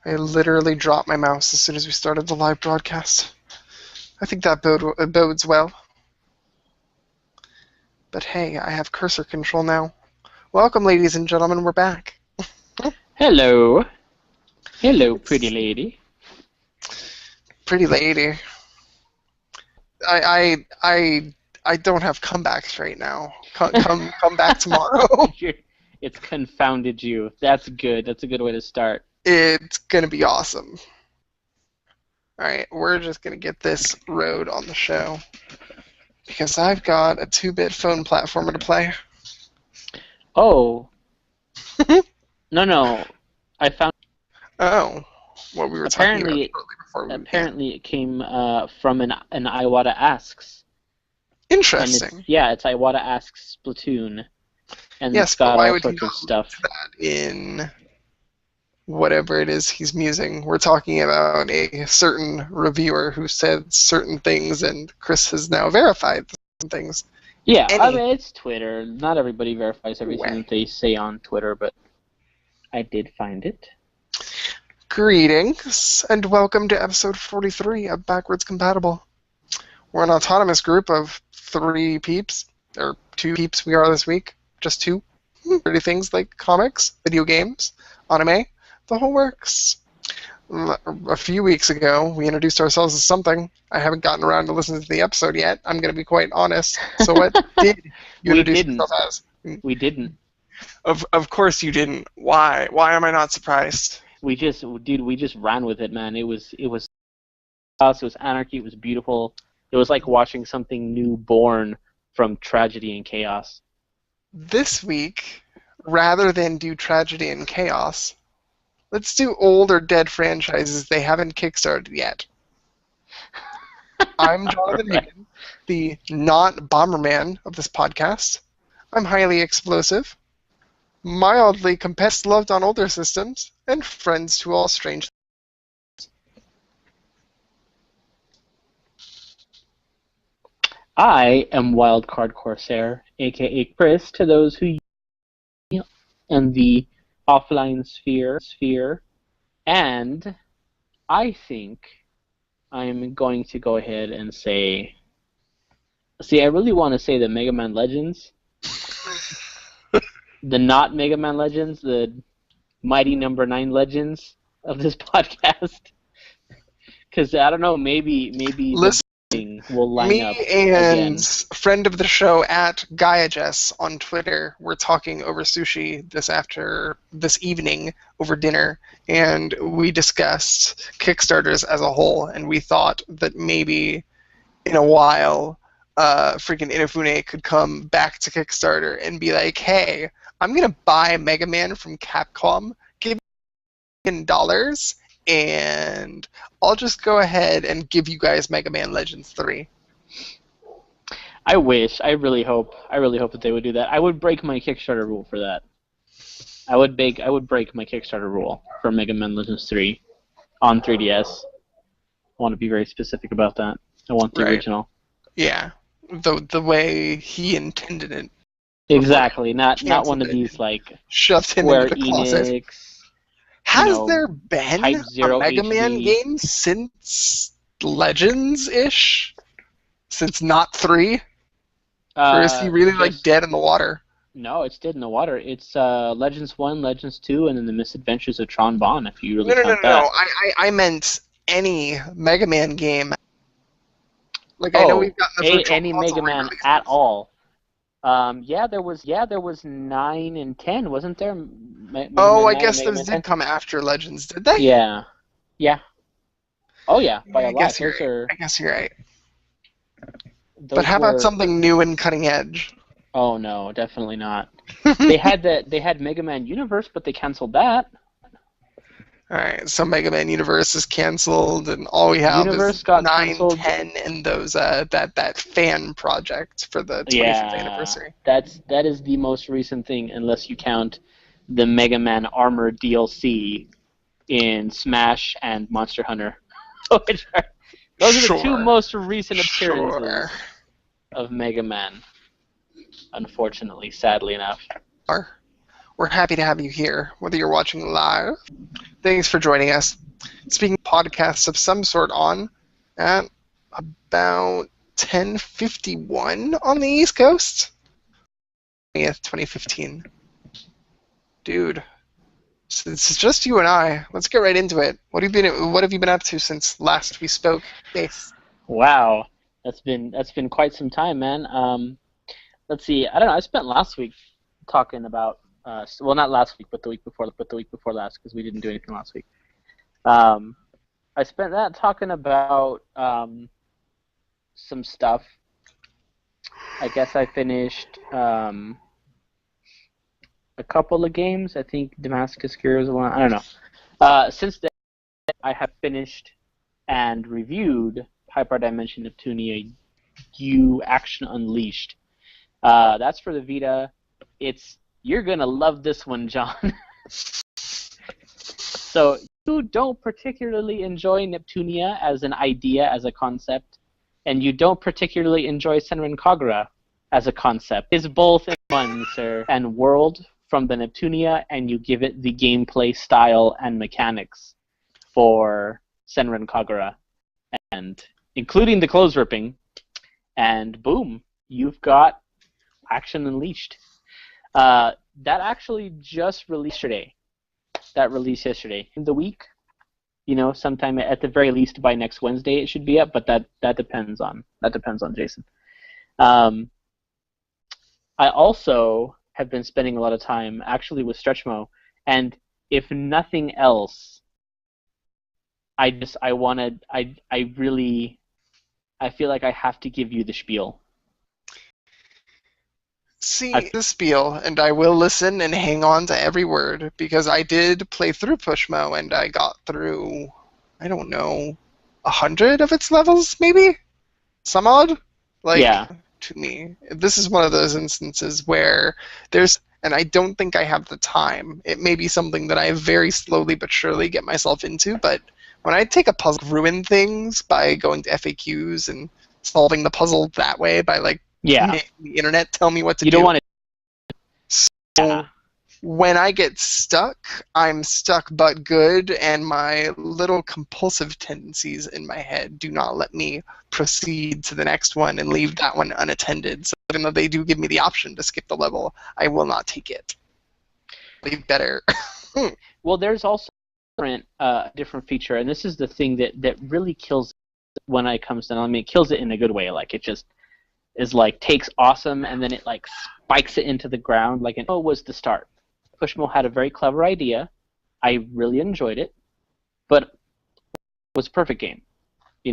I literally dropped my mouse as soon as we started the live broadcast. I think that bodes well. But hey, I have cursor control now. Welcome, ladies and gentlemen, we're back. Hello. Hello, pretty lady. Pretty lady. I don't have comebacks right now. Come back tomorrow. It's confounded you. That's good. That's a good way to start. It's gonna be awesome. Alright, we're just gonna get this road on the show. Because I've got a 2-bit phone platformer to play. Oh. No. I found. Oh. What we were talking about shortly before we apparently it came from an Iwata Asks. Interesting. It's Iwata Asks Splatoon. And yes, it's got why all would sorts he of stuff. That in whatever it is he's musing. We're talking about a certain reviewer who said certain things, and Chris has now verified certain things. Yeah, I mean, it's Twitter. Not everybody verifies everything that they say on Twitter, but I did find it. Greetings, and welcome to episode 43 of Backwards Compatible. We're an autonomous group of 3 peeps, or 2 peeps we are this week. Just 2. Pretty things like comics, video games, anime, the whole works. A few weeks ago, we introduced ourselves as something. I haven't gotten around to listening to the episode yet. I'm going to be quite honest. So what did you introduce yourself as? We didn't. Of course you didn't. Why? Why am I not surprised? We just ran with it, man. It was chaos. It was anarchy. It was beautiful. It was like watching something new born from tragedy and chaos. This week, rather than do tragedy and chaos, let's do old or dead franchises they haven't kickstarted yet. I'm Jonathan Higgin, the not Bomberman of this podcast. I'm highly explosive, mildly competitive, loved on older systems, and friends to all strange. I am Wildcard Corsair, aka Chris, to those who in the offline sphere, and I think I'm going to go ahead and say, I really want to say the Mega Man Legends, the not Mega Man Legends, the Mighty Number 9 Legends of this podcast, because I don't know, maybe will line up. Me and again. Friend of the show at GaiaJess on Twitter were talking over sushi this evening over dinner, and we discussed Kickstarters as a whole, and we thought that maybe in a while freaking Inafune could come back to Kickstarter and be like, hey, I'm going to buy Mega Man from Capcom, give me $10, and I'll just go ahead and give you guys Mega Man Legends 3. I wish. I really hope that they would do that. I would break my Kickstarter rule for that. I would break my Kickstarter rule for Mega Man Legends 3 on 3DS. I want to be very specific about that. I want the original. Yeah, the way he intended it. Exactly. Not one of these like shoved him Square into the closet. Enix. Has there been Type 0 a Mega Man HD game since Legends-ish? Since not 3? Or is he really dead in the water? No, it's dead in the water. It's Legends 1, Legends 2, and then the Misadventures of Tron Bonne, if you really count that. No. I meant any Mega Man game. Like, I know we've gotten the Virtual any Console Mega Man at all. There was 9 and 10, wasn't there? I guess those did come after Legends, did they? Yeah. Oh yeah, by a lot. I guess you're right. But how about something new and cutting edge? Oh no, definitely not. They had Mega Man Universe, but they canceled that. Alright, so Mega Man Universe is canceled, and all we have is 9, canceled. 10, and those that fan project for the 25th anniversary. That is the most recent thing, unless you count the Mega Man Armor DLC in Smash and Monster Hunter. Those are the 2 most recent appearances of Mega Man. Unfortunately, sadly enough. We're happy to have you here, whether you're watching live. Thanks for joining us. Speaking of podcasts of some sort on at about 10:51 on the East Coast. 2015. Dude, it's just you and I. Let's get right into it. What have you been up to since last we spoke? Yes. Wow, that's been quite some time, man. Let's see. I don't know. I spent last week talking about well, not last week, but the week before last, because we didn't do anything last week. I spent that talking about some stuff. I guess I finished a couple of games. I think Damascus Heroes one. I don't know. Since then, I have finished and reviewed Hyperdimension Neptunia U Action Unleashed. That's for the Vita. You're gonna love this one, John. So you don't particularly enjoy Neptunia as an idea, as a concept, and you don't particularly enjoy Senran Kagura as a concept. It's both in one, sir. And world from the Neptunia, and you give it the gameplay style and mechanics for Senran Kagura, and including the clothes ripping, and boom, you've got Action Unleashed. That actually just released yesterday. That released yesterday. In the week, sometime at the very least by next Wednesday it should be up, but that depends on Jason. I also have been spending a lot of time actually with Stretchmo, and if nothing else, I feel like I have to give you the spiel. See the spiel, and I will listen and hang on to every word, because I did play through Pushmo, and I got through, I don't know, 100 of its levels, maybe? Some odd? Yeah. To me, this is one of those instances where and I don't think I have the time. It may be something that I very slowly but surely get myself into, but when I take a puzzle, ruin things by going to FAQs and solving the puzzle that way by the internet tell me what to do. You don't want to. So when I get stuck, I'm stuck but good, and my little compulsive tendencies in my head do not let me proceed to the next one and leave that one unattended. So even though they do give me the option to skip the level, I will not take it. Leave better. Well, there's also a different feature, and this is the thing that really kills it when it comes to. I mean, it kills it in a good way. Like, it just is takes awesome, and then it spikes it into the ground. It was the start. Pushmo had a very clever idea. I really enjoyed it, but it was a perfect game.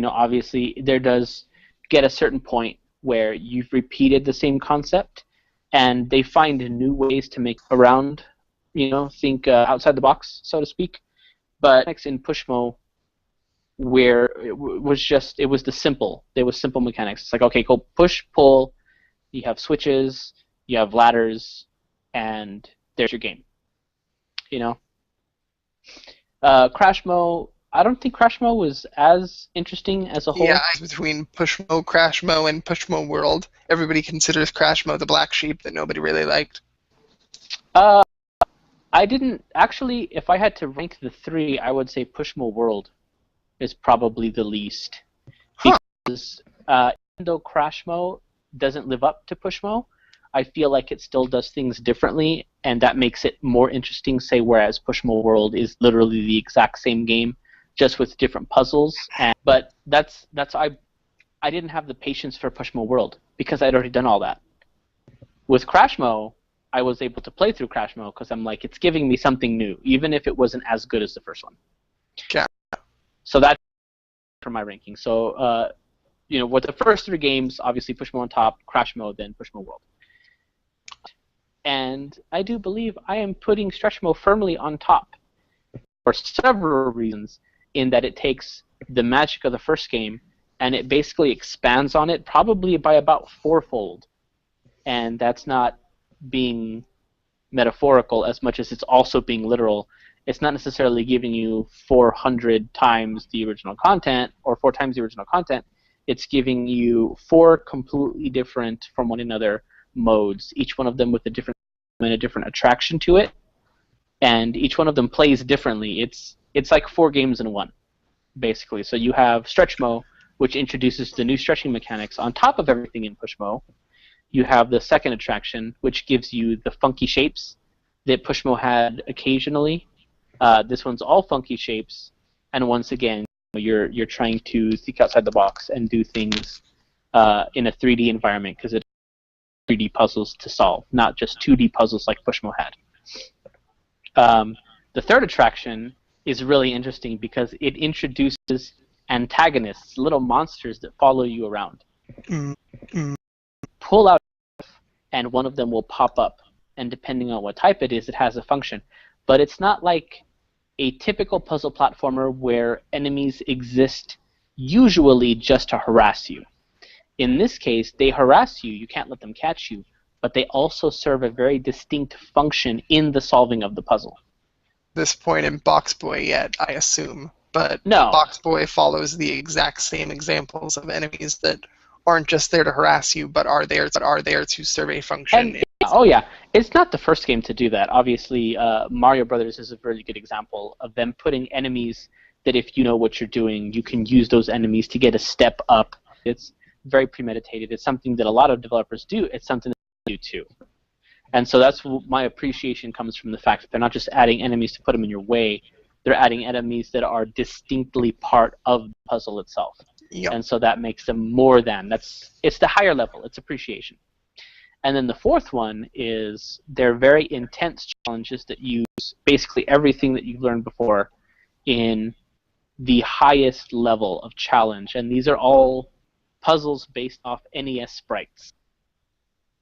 Obviously there does get a certain point where you've repeated the same concept, and they find new ways to make around. Think outside the box, so to speak. But next in Pushmo, where it was the simple. There was simple mechanics. It's okay, go push, pull. You have switches, you have ladders, and there's your game. Crashmo. I don't think Crashmo was as interesting as a whole. Yeah, between Pushmo, Crashmo, and Pushmo World, everybody considers Crashmo the black sheep that nobody really liked. I didn't actually. If I had to rank the three, I would say Pushmo World is probably the least. Because even though Crashmo doesn't live up to Pushmo, I feel like it still does things differently, and that makes it more interesting, say, whereas Pushmo World is literally the exact same game, just with different puzzles. But I didn't have the patience for Pushmo World, because I'd already done all that. With Crashmo, I was able to play through Crashmo, because I'm it's giving me something new, even if it wasn't as good as the first one. Yeah. So that's for my ranking. So, with the first three games, obviously Pushmo on top, Crashmo, then Pushmo World. And I do believe I am putting Stretchmo firmly on top for several reasons, in that it takes the magic of the first game and it basically expands on it probably by about fourfold. And that's not being metaphorical as much as it's also being literal. It's not necessarily giving you 400 times the original content or 4 times the original content. It's giving you 4 completely different from one another modes, each one of them with a different attraction to it, and each one of them plays differently. It's like 4 games in one, basically. So you have Stretchmo, which introduces the new stretching mechanics on top of everything in Pushmo. You have the second attraction, which gives you the funky shapes that Pushmo had occasionally. This one's all funky shapes, and once again, you're trying to think outside the box and do things in a 3D environment, because it's 3D puzzles to solve, not just 2D puzzles like Pushmo had. The third attraction is really interesting because it introduces antagonists, little monsters that follow you around. Pull out, and one of them will pop up, and depending on what type it is, it has a function. But it's not like a typical puzzle platformer where enemies exist usually just to harass you. In this case, they harass you, you can't let them catch you, but they also serve a very distinct function in the solving of the puzzle. This point in Box Boy yet, I assume. But No. Box Boy follows the exact same examples of enemies that aren't just there to harass you, but are there to serve a function. And, oh yeah, it's not the first game to do that. Obviously, Mario Brothers is a really good example of them putting enemies that if you know what you're doing, you can use those enemies to get a step up. It's very premeditated. It's something that a lot of developers do. It's something that I do too. And so that's my appreciation comes from the fact that they're not just adding enemies to put them in your way. They're adding enemies that are distinctly part of the puzzle itself. Yep. And so that makes them more than. It's the higher level. It's appreciation. And then the fourth one is they're very intense challenges that use basically everything that you've learned before in the highest level of challenge. And these are all puzzles based off NES sprites.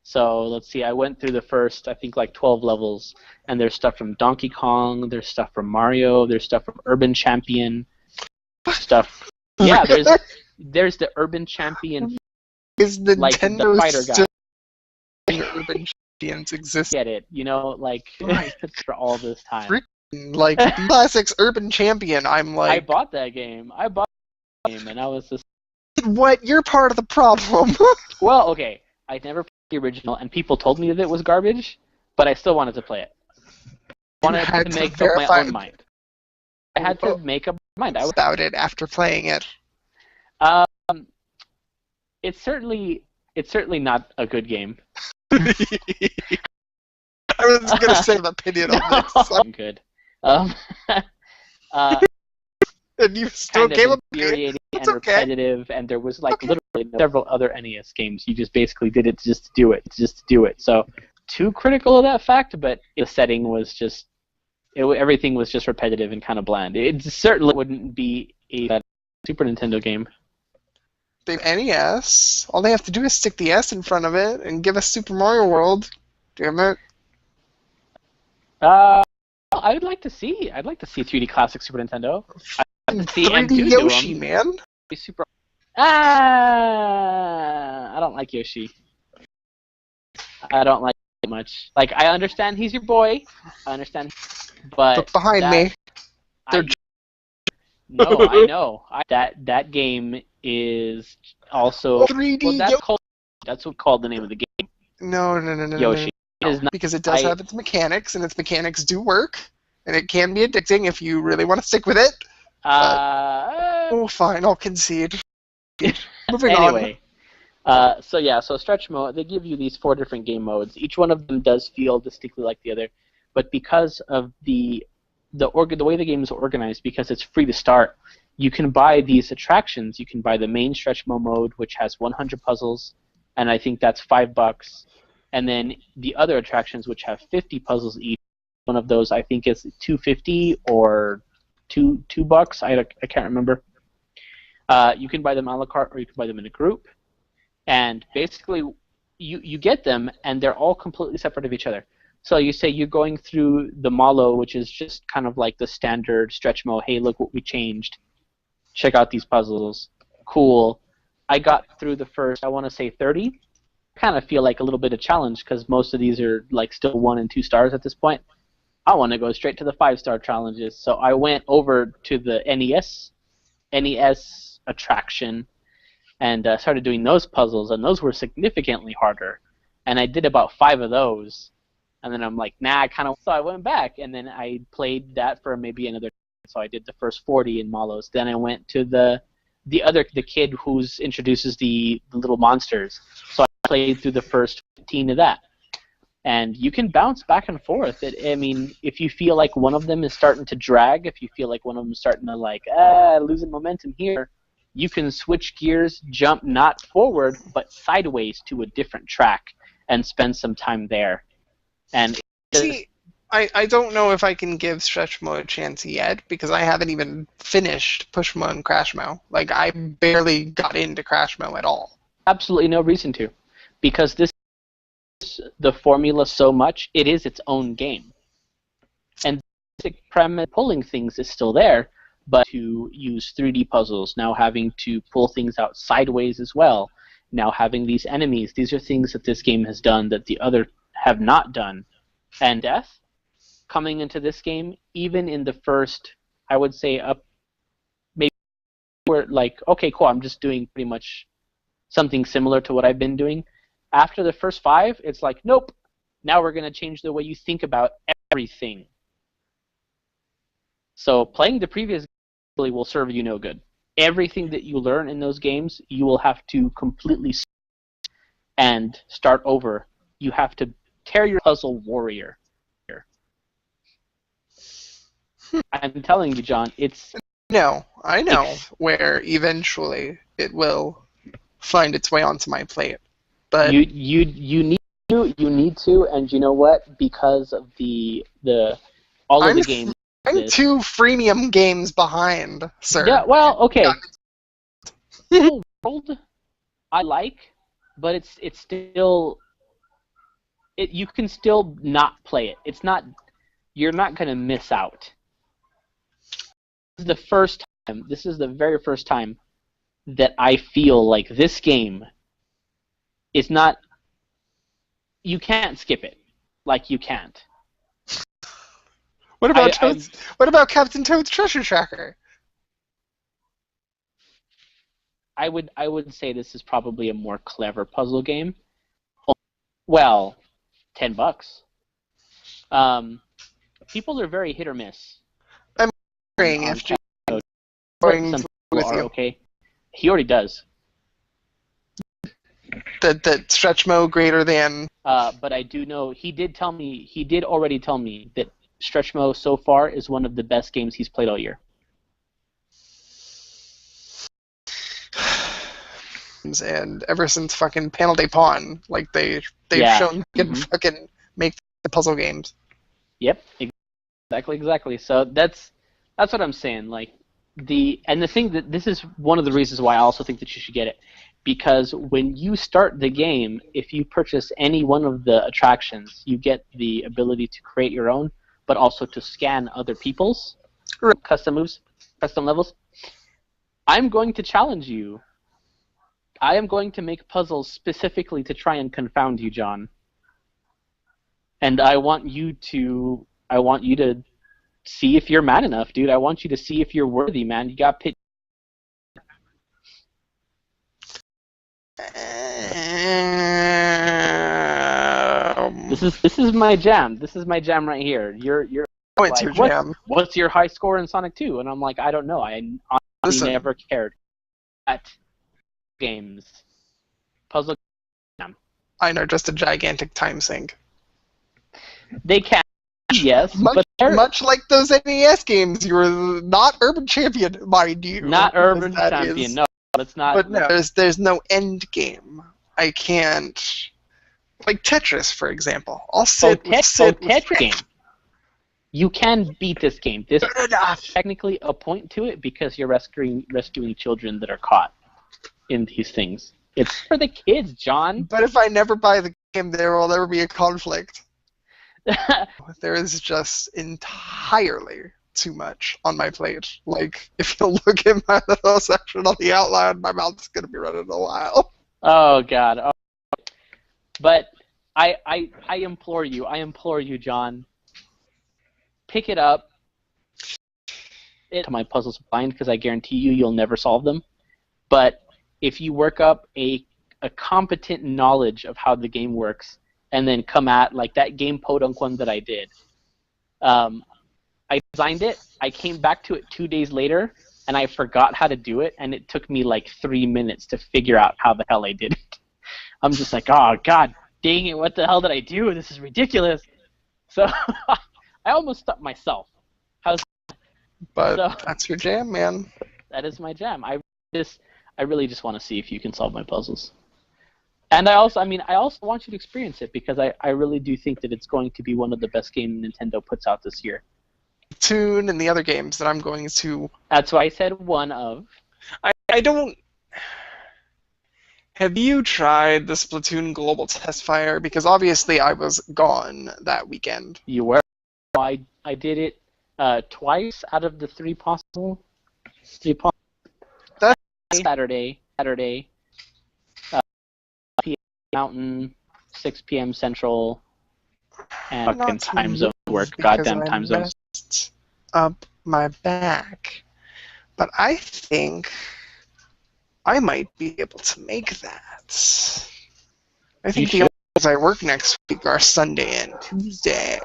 So let's see, I went through the first, I think, like 12 levels, and there's stuff from Donkey Kong, there's stuff from Mario, there's stuff from Urban Champion, stuff. Yeah, there's the Urban Champion. Is Nintendo like the fighter guy. Still Urban Champions exist? Get it? You know, like for all this time. Like classics Urban Champion. I'm like, I bought that game. And I was just. What? You're part of the problem. Well, okay. I never played the original, and people told me that it was garbage, but I still wanted to play it. I wanted to make up my own mind. I had to make up my mind. About it after playing it. It's certainly not a good game. I was gonna say an opinion on this. Good. And you still came up infuriating and okay. repetitive, and there was like literally several other NES games. You just basically did it just to do it. So, too critical of that fact, but the setting was just everything was just repetitive and kind of bland. It certainly wouldn't be a Super Nintendo game. The NES, all they have to do is stick the S in front of it and give us Super Mario World. Damn it. I'd like to see 3D Classic Super Nintendo. I'd like to see 3D Yoshi, man. Super. I don't like Yoshi. I don't like it much. Like, I understand he's your boy. I understand, but Look behind me. No, I know. That game is also 3D that's what called the name of the game. No. Yoshi. No. It is not, because it does have its mechanics, and its mechanics do work, and it can be addicting if you really want to stick with it. Oh, fine, I'll concede. Moving anyway, so stretch mode, they give you these 4 different game modes. Each one of them does feel distinctly like the other, but because of the way the game is organized, because it's free to start, you can buy these attractions. You can buy the main stretch mode, which has 100 puzzles, and I think that's $5. And then the other attractions, which have 50 puzzles each, one of those I think is $2.50 or $2. I can't remember. You can buy them a la carte, or you can buy them in a group. And basically, you get them, and they're all completely separate of each other. So you say you're going through the Malo, which is just kind of like the standard stretch mode. Hey, look what we changed. Check out these puzzles. Cool. I got through the first, I want to say 30. Kind of feel like a little bit of challenge because most of these are like still 1 and 2 stars at this point. I want to go straight to the 5-star challenges, so I went over to the NES attraction and started doing those puzzles, and those were significantly harder. And I did about 5 of those, And then I'm like, nah, I kind of. So I went back, and then I played that for maybe another. So I did the first 40 in Malos. Then I went to the kid who's introduces the little monsters. So I played through the first 15 of that. And you can bounce back and forth. I mean, if you feel like one of them is starting to drag, if you feel like one of them is starting to like losing momentum here, you can switch gears, jump not forward but sideways to a different track, and spend some time there. And see, I don't know if I can give Stretchmo a chance yet because I haven't even finished Pushmo and Crashmo. Like I barely got into Crashmo at all. Absolutely no reason to, because this is the formula so much. It is its own game, and the premise pulling things is still there, but to use 3D puzzles, now having to pull things out sideways as well, now having these enemies. These are things that this game has done that the other have not done. And death coming into this game, even in the first, I would say up, maybe we're like, okay, cool, I'm just doing pretty much something similar to what I've been doing. After the first 5, it's like, nope, now we're going to change the way you think about everything. So playing the previous really will serve you no good. Everything that you learn in those games, you will have to completely and start over. You have to tear your puzzle warrior. I'm telling you, John, it's... No, I know where eventually it will find its way onto my plate. But you need to, and you know what? Because of all of the games. I'm 2 freemium games behind, sir. Yeah, well, okay. World I like, but it's still you can still not play it. It's not, you're not gonna miss out. This is the very first time that I feel like this game is not, you can't skip it. Like you can't. What about Captain Toad's Treasure Tracker? I would say this is probably a more clever puzzle game. Well, $10. People are very hit or miss. I'm wondering if John's going some with people you. are okay. He already does. That Stretchmo greater than. But I do know he did already tell me that Stretchmo so far is one of the best games he's played all year. And ever since fucking Panel de Pawn, like they've shown they can fucking make the puzzle games. Yep, exactly. So that's what I'm saying. Like the thing that this is one of the reasons why I also think that you should get it, because when you start the game, if you purchase any one of the attractions, you get the ability to create your own, but also to scan other people's custom moves, custom levels. I'm going to challenge you. I am going to make puzzles specifically to try and confound you, John. And I want you to see if you're man enough, dude. I want you to see if you're worthy, man. You got pit. This is my jam. This is my jam right here. You're it's your jam. What's your high score in Sonic 2? And I'm like, I don't know. I honestly never cared. At games. Puzzle game. I know, just a gigantic time sink. They can, yes, much like those NES games. You were not Urban Champion, mind you. Not Urban Champion, no. It's not. But no, there's no end game. I can't. Like Tetris, for example. Tetris game. You can beat this game. This is technically a point to it because you're rescuing children that are caught in these things. It's for the kids, John. But if I never buy the game, there will never be a conflict. There is just entirely too much on my plate. Like, if you look at my little section on the outline, my mouth's going to be running a while. Oh, God. Oh. But I implore you, John, pick it up. To my puzzles blind, because I guarantee you'll never solve them. But if you work up a competent knowledge of how the game works, and then come at like that game podunk one that I did. I designed it. I came back to it 2 days later, and I forgot how to do it, and it took me like 3 minutes to figure out how the hell I did it. I'm just like, oh god, dang it! What the hell did I do? This is ridiculous. So I almost stopped myself. But that's your jam, man. That is my jam. I really just want to see if you can solve my puzzles. And I also want you to experience it because I really do think that it's going to be one of the best games Nintendo puts out this year. Splatoon and the other games that I'm going to... That's why I said one of. I don't... Have you tried the Splatoon Global Test Fire? Because obviously I was gone that weekend. You were. I did it twice out of the three possible. That's Saturday. PM Mountain, 6 p.m. Central, and fucking time zone work. Goddamn time zones. Up my back. But I think I might be able to make that. I think the only days I work next week are Sunday and Tuesday.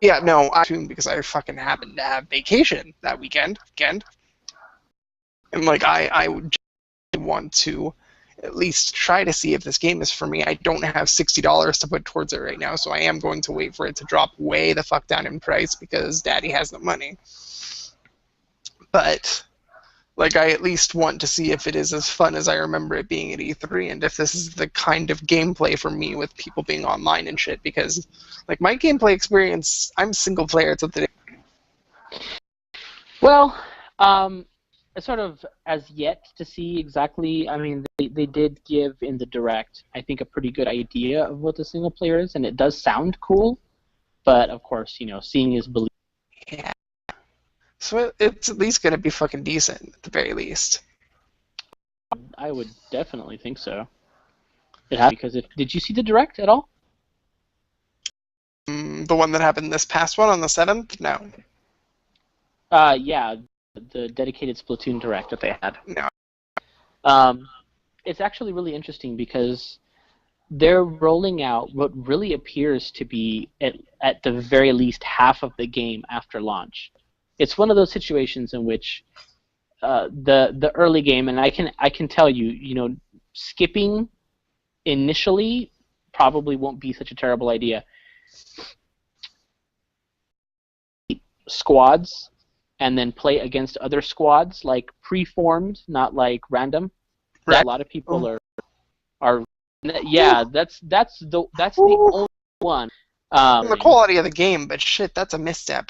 Yeah, no, I tuned because I fucking happened to have vacation that weekend. And like I would want to at least try to see if this game is for me. I don't have $60 to put towards it right now, so I am going to wait for it to drop way the fuck down in price because Daddy has the money. But like I at least want to see if it is as fun as I remember it being at E3 and if this is the kind of gameplay for me with people being online and shit because like my gameplay experience, I'm single player to the Well, sort of as yet to see exactly. I mean, they did give in the direct, I think, a pretty good idea of what the single player is, and it does sound cool. But of course, seeing is believing. Yeah. So it's at least gonna be fucking decent at the very least. I would definitely think so. It has because did you see the direct at all? The one that happened this past one on the 7th? No. Yeah. The dedicated Splatoon direct that they had. No. It's actually really interesting because they're rolling out what really appears to be at the very least half of the game after launch. It's one of those situations in which the early game, and I can tell you, skipping initially probably won't be such a terrible idea. Squads. And then play against other squads, like preformed, not like random. Right. A lot of people are yeah. That's the only one. The quality of the game, but shit, that's a misstep.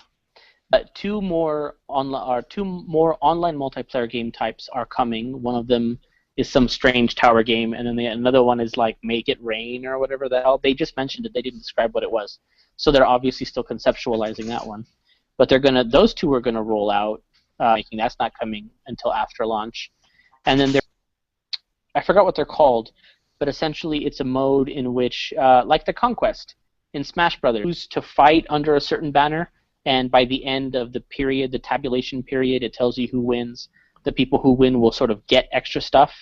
Two more online multiplayer game types are coming. One of them is some strange tower game, and then another one is like Make It Rain or whatever the hell. They just mentioned it. They didn't describe what it was. So they're obviously still conceptualizing that one. But those two are gonna roll out. That's not coming until after launch, and then I forgot what they're called, but essentially it's a mode in which, like the Conquest in Smash Brothers, choose to fight under a certain banner, and by the end of the period, the tabulation period, it tells you who wins. The people who win will sort of get extra stuff.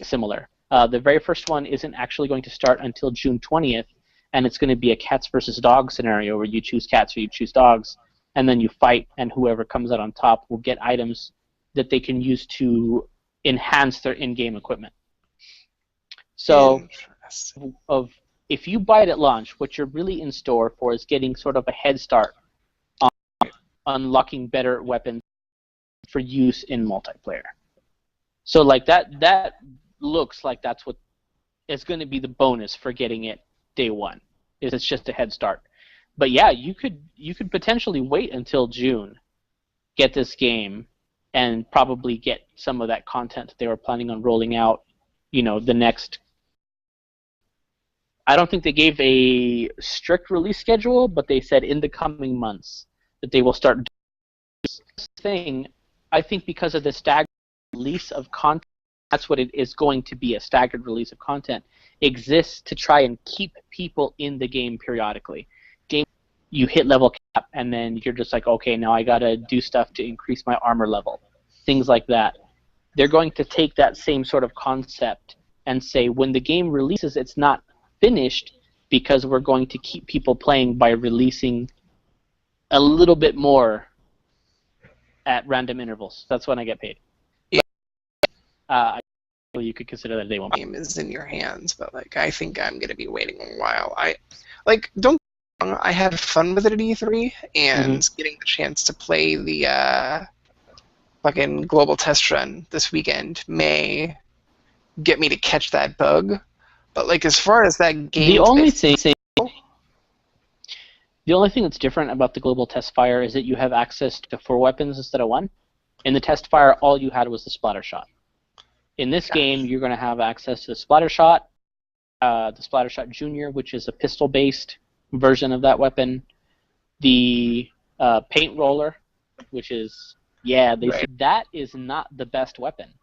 Similar. The very first one isn't actually going to start until June 20th. And it's going to be a cats versus dogs scenario where you choose cats or you choose dogs, and then you fight, and whoever comes out on top will get items that they can use to enhance their in-game equipment. So, if you buy it at launch, what you're really in store for is getting sort of a head start on unlocking better weapons for use in multiplayer. So, like that looks like that's what is going to be the bonus for getting it day one. It's just a head start. But yeah, you could potentially wait until June, get this game, and probably get some of that content that they were planning on rolling out, the next. I don't think they gave a strict release schedule, but they said in the coming months that they will start doing this thing. I think because of the staggered release of content, that's what it is going to be, a staggered release of content, exists to try and keep people in the game periodically. You hit level cap, and then you're just like, okay, now I gotta do stuff to increase my armor level. Things like that. They're going to take that same sort of concept and say when the game releases, it's not finished because we're going to keep people playing by releasing a little bit more at random intervals. That's when I get paid. Yeah. You could consider that a day one. Game is in your hands, but like I think I'm gonna be waiting a while. Don't get me wrong, I had fun with it at E3 and getting the chance to play the fucking global test run this weekend may get me to catch that bug. But like as far as that game, the only thing that's different about the global test fire is that you have access to 4 weapons instead of 1. In the test fire, all you had was the splatter shot. In this game, you're going to have access to the splatter shot Junior, which is a pistol-based version of that weapon, the paint roller, which is that is not the best weapon.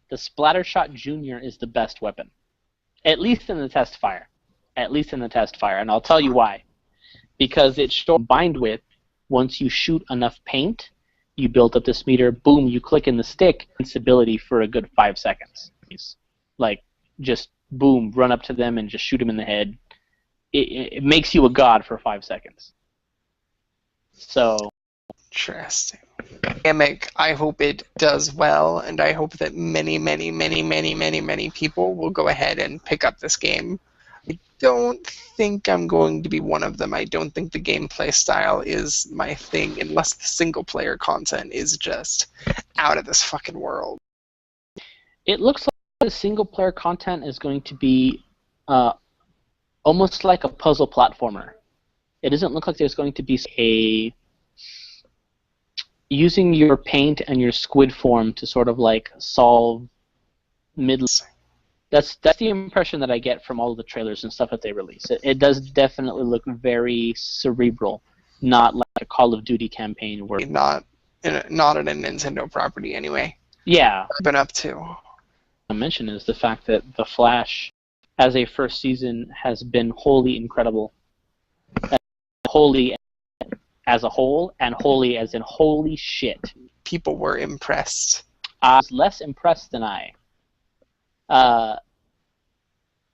The splatter shot Junior is the best weapon, at least in the test fire. And I'll tell you why. Because it's combined with, once you shoot enough paint, you build up this meter, boom, you click in the stick, invincibility for a good 5 seconds. Like, just boom, run up to them and just shoot them in the head. It makes you a god for 5 seconds. So. Interesting. Gimmick, I hope it does well, and I hope that many, many, many, many, many, many people will go ahead and pick up this game. I don't think I'm going to be one of them. I don't think the gameplay style is my thing unless the single-player content is just out of this fucking world. It looks like the single-player content is going to be almost like a puzzle platformer. It doesn't look like there's going to be using your paint and your squid form to sort of like solve middle. That's the impression that I get from all of the trailers and stuff that they release. It does definitely look very cerebral, not like a Call of Duty campaign where not in a Nintendo property anyway. Yeah. I've been up to. I mention is the fact that The Flash, as a first season, has been wholly incredible. Wholly as a whole, and wholly as in holy shit. People were impressed. I was less impressed than I.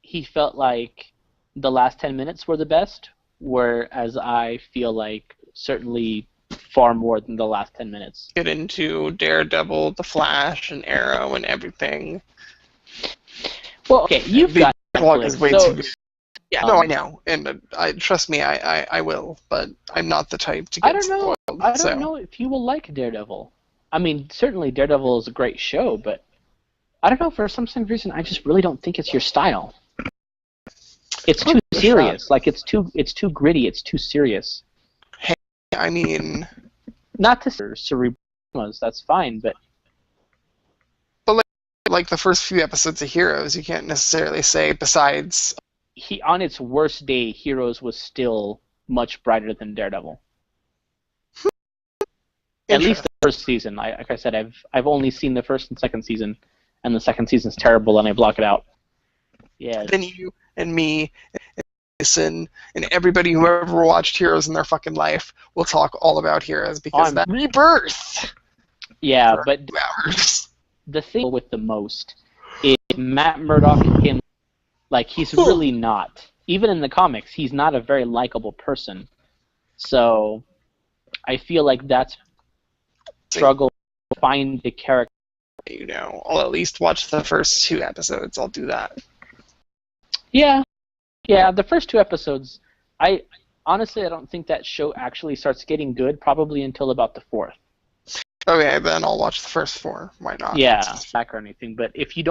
He felt like the last 10 minutes were the best, whereas I feel like certainly far more than the last 10 minutes. Get into Daredevil, The Flash, and Arrow, and everything. Well, okay, you've got Netflix, is way too good. Yeah, no, I know, and trust me, I will, but I'm not the type to get spoiled. I don't know if you will like Daredevil. I mean, certainly Daredevil is a great show, but I don't know, for some reason, I just really don't think it's your style. It's too serious. Like, it's too gritty. It's too serious. Hey, I mean, not to cerebrals. That's fine, but like the first few episodes of Heroes, you can't necessarily say. Besides, on its worst day, Heroes was still much brighter than Daredevil. At least the first season. Like I said, I've only seen the first and second season, and the second season's terrible, and I block it out. Yeah. Then you and me and Jason and everybody who ever watched Heroes in their fucking life will talk all about Heroes because that rebirth. Yeah, but the thing with the most is Matt Murdock and him. Like, he's really not. Even in the comics, he's not a very likable person. So I feel like that's struggle to find the character. You know, I'll at least watch the first 2 episodes. I'll do that. Yeah, the first 2 episodes, I don't think that show actually starts getting good probably until about the 4th. Okay, then I'll watch the first 4. Why not? Yeah, back or anything. But if you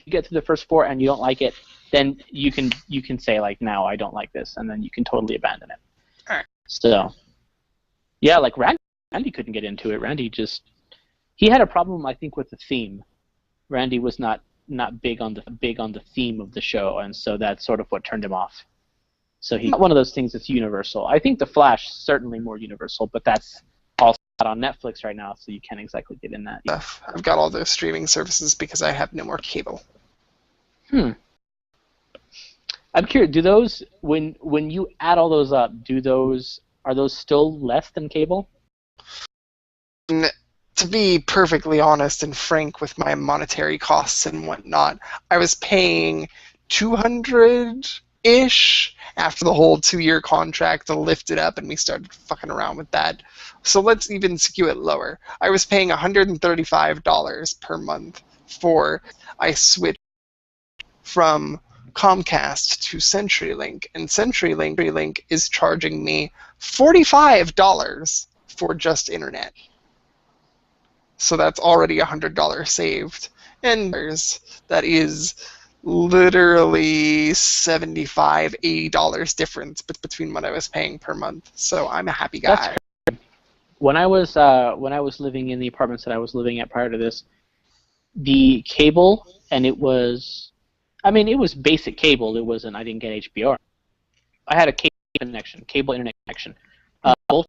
get to the first 4 and you don't like it, then you can say like, no, I don't like this, and then you can totally abandon it. All right. So, yeah, like Randy couldn't get into it. Randy he had a problem, I think, with the theme. Randy was not big on the theme of the show, and so that's sort of what turned him off. So he's not one of those things that's universal. I think The Flash certainly more universal, but that's also not on Netflix right now, so you can't exactly get in that. I've got all those streaming services because I have no more cable. I'm curious. Do those when you add all those up, are those still less than cable? to be perfectly honest and frank with my monetary costs and whatnot, I was paying 200-ish after the whole 2-year contract to lift it up, and we started fucking around with that. So let's even skew it lower. I was paying $135 per month for I switched from Comcast to CenturyLink, and CenturyLink is charging me $45 for just internet. So that's already $100 saved. And that is literally $75, $80 difference between what I was paying per month. So I'm a happy guy. When I was living in the apartments that I was living at prior to this, the cable, and it was basic cable. It wasn't. I didn't get HBO. I had a cable internet connection. Both.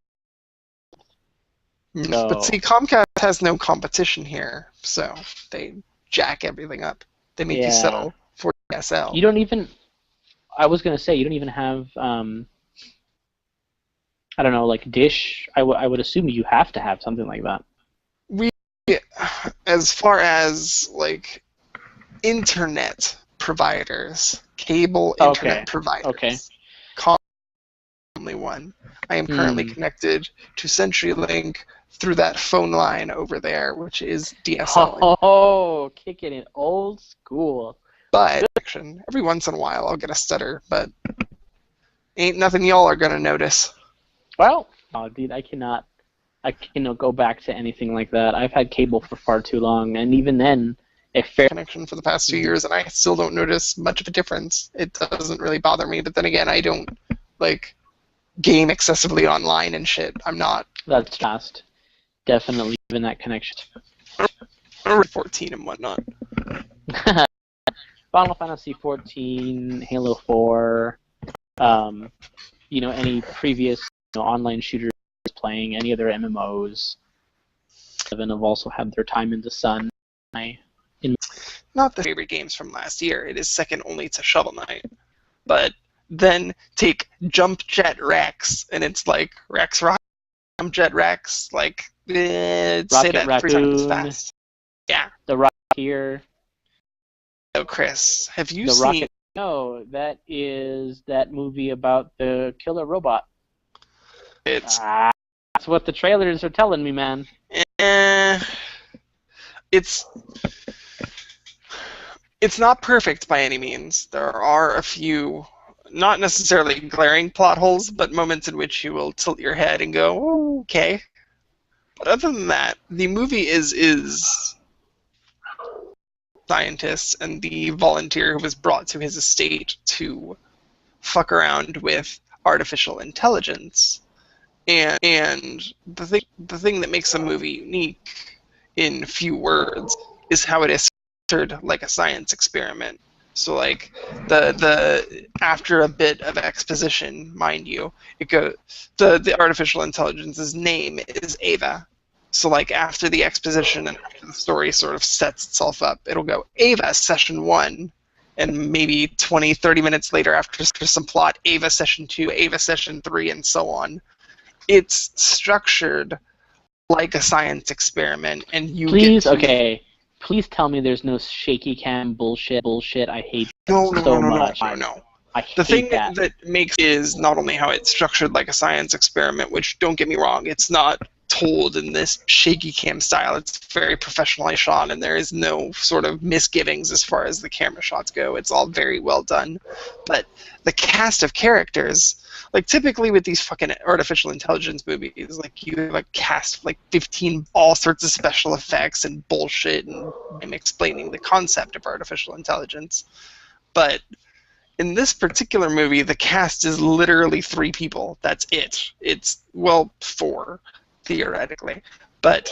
So. But see, Comcast has no competition here, so they jack everything up. They make you settle for DSL. You don't even. I was gonna say you don't even have. I don't know, like Dish. I would assume you have to have something like that. As far as like internet providers, cable internet providers, only one. I am currently connected to CenturyLink through that phone line over there, which is DSL. Oh, kicking it old school. But every once in a while I'll get a stutter, but ain't nothing y'all are gonna notice. Well, oh, dude, I cannot go back to anything like that. I've had cable for far too long, and even then, a fair connection for the past 2 years, and I still don't notice much of a difference. It doesn't really bother me, but then again, I don't like game excessively online and shit. I'm not. That's fast. Definitely even that connection. Or 14 and whatnot. Final Fantasy 14, Halo 4, any previous online shooters playing, any other MMOs. Seven have also had their time in the sun. Not the favorite games from last year. It is second only to Shovel Knight. But then take Jump Jet Rex, and it's like Rex Rock, Jump Jet Rex, like say that Raccoon, 3 times as fast. Yeah. The Rocketeer. Oh, Chris, have you the seen? Rocket? No, that is that movie about the killer robot. That's what the trailers are telling me, man. It's not perfect by any means. There are a few, not necessarily glaring plot holes, but moments in which you will tilt your head and go, "Oh, okay." But other than that, the movie is scientist and the volunteer who was brought to his estate to fuck around with artificial intelligence. And the thing that makes a movie unique, in few words, is how it is structured like a science experiment. So like the after a bit of exposition, mind you, the artificial intelligence's name is Ava. So like after the exposition and after the story sort of sets itself up, it'll go Ava session 1, and maybe 20, 30 minutes later after some plot, Ava session 2, Ava session 3, and so on. It's structured like a science experiment, and you Please tell me there's no shaky cam bullshit. I hate that so much. No. I hate the thing that. that makes is not only how it's structured like a science experiment, which, don't get me wrong, it's not told in this shaky cam style. It's very professionally shot, and there is no sort of misgivings as far as the camera shots go. It's all very well done. But the cast of characters, like typically with these fucking artificial intelligence movies, like you have a cast of like 15 all sorts of special effects and bullshit, and I'm explaining the concept of artificial intelligence. But in this particular movie, the cast is literally 3 people. That's it. It's, well, 4, theoretically. But,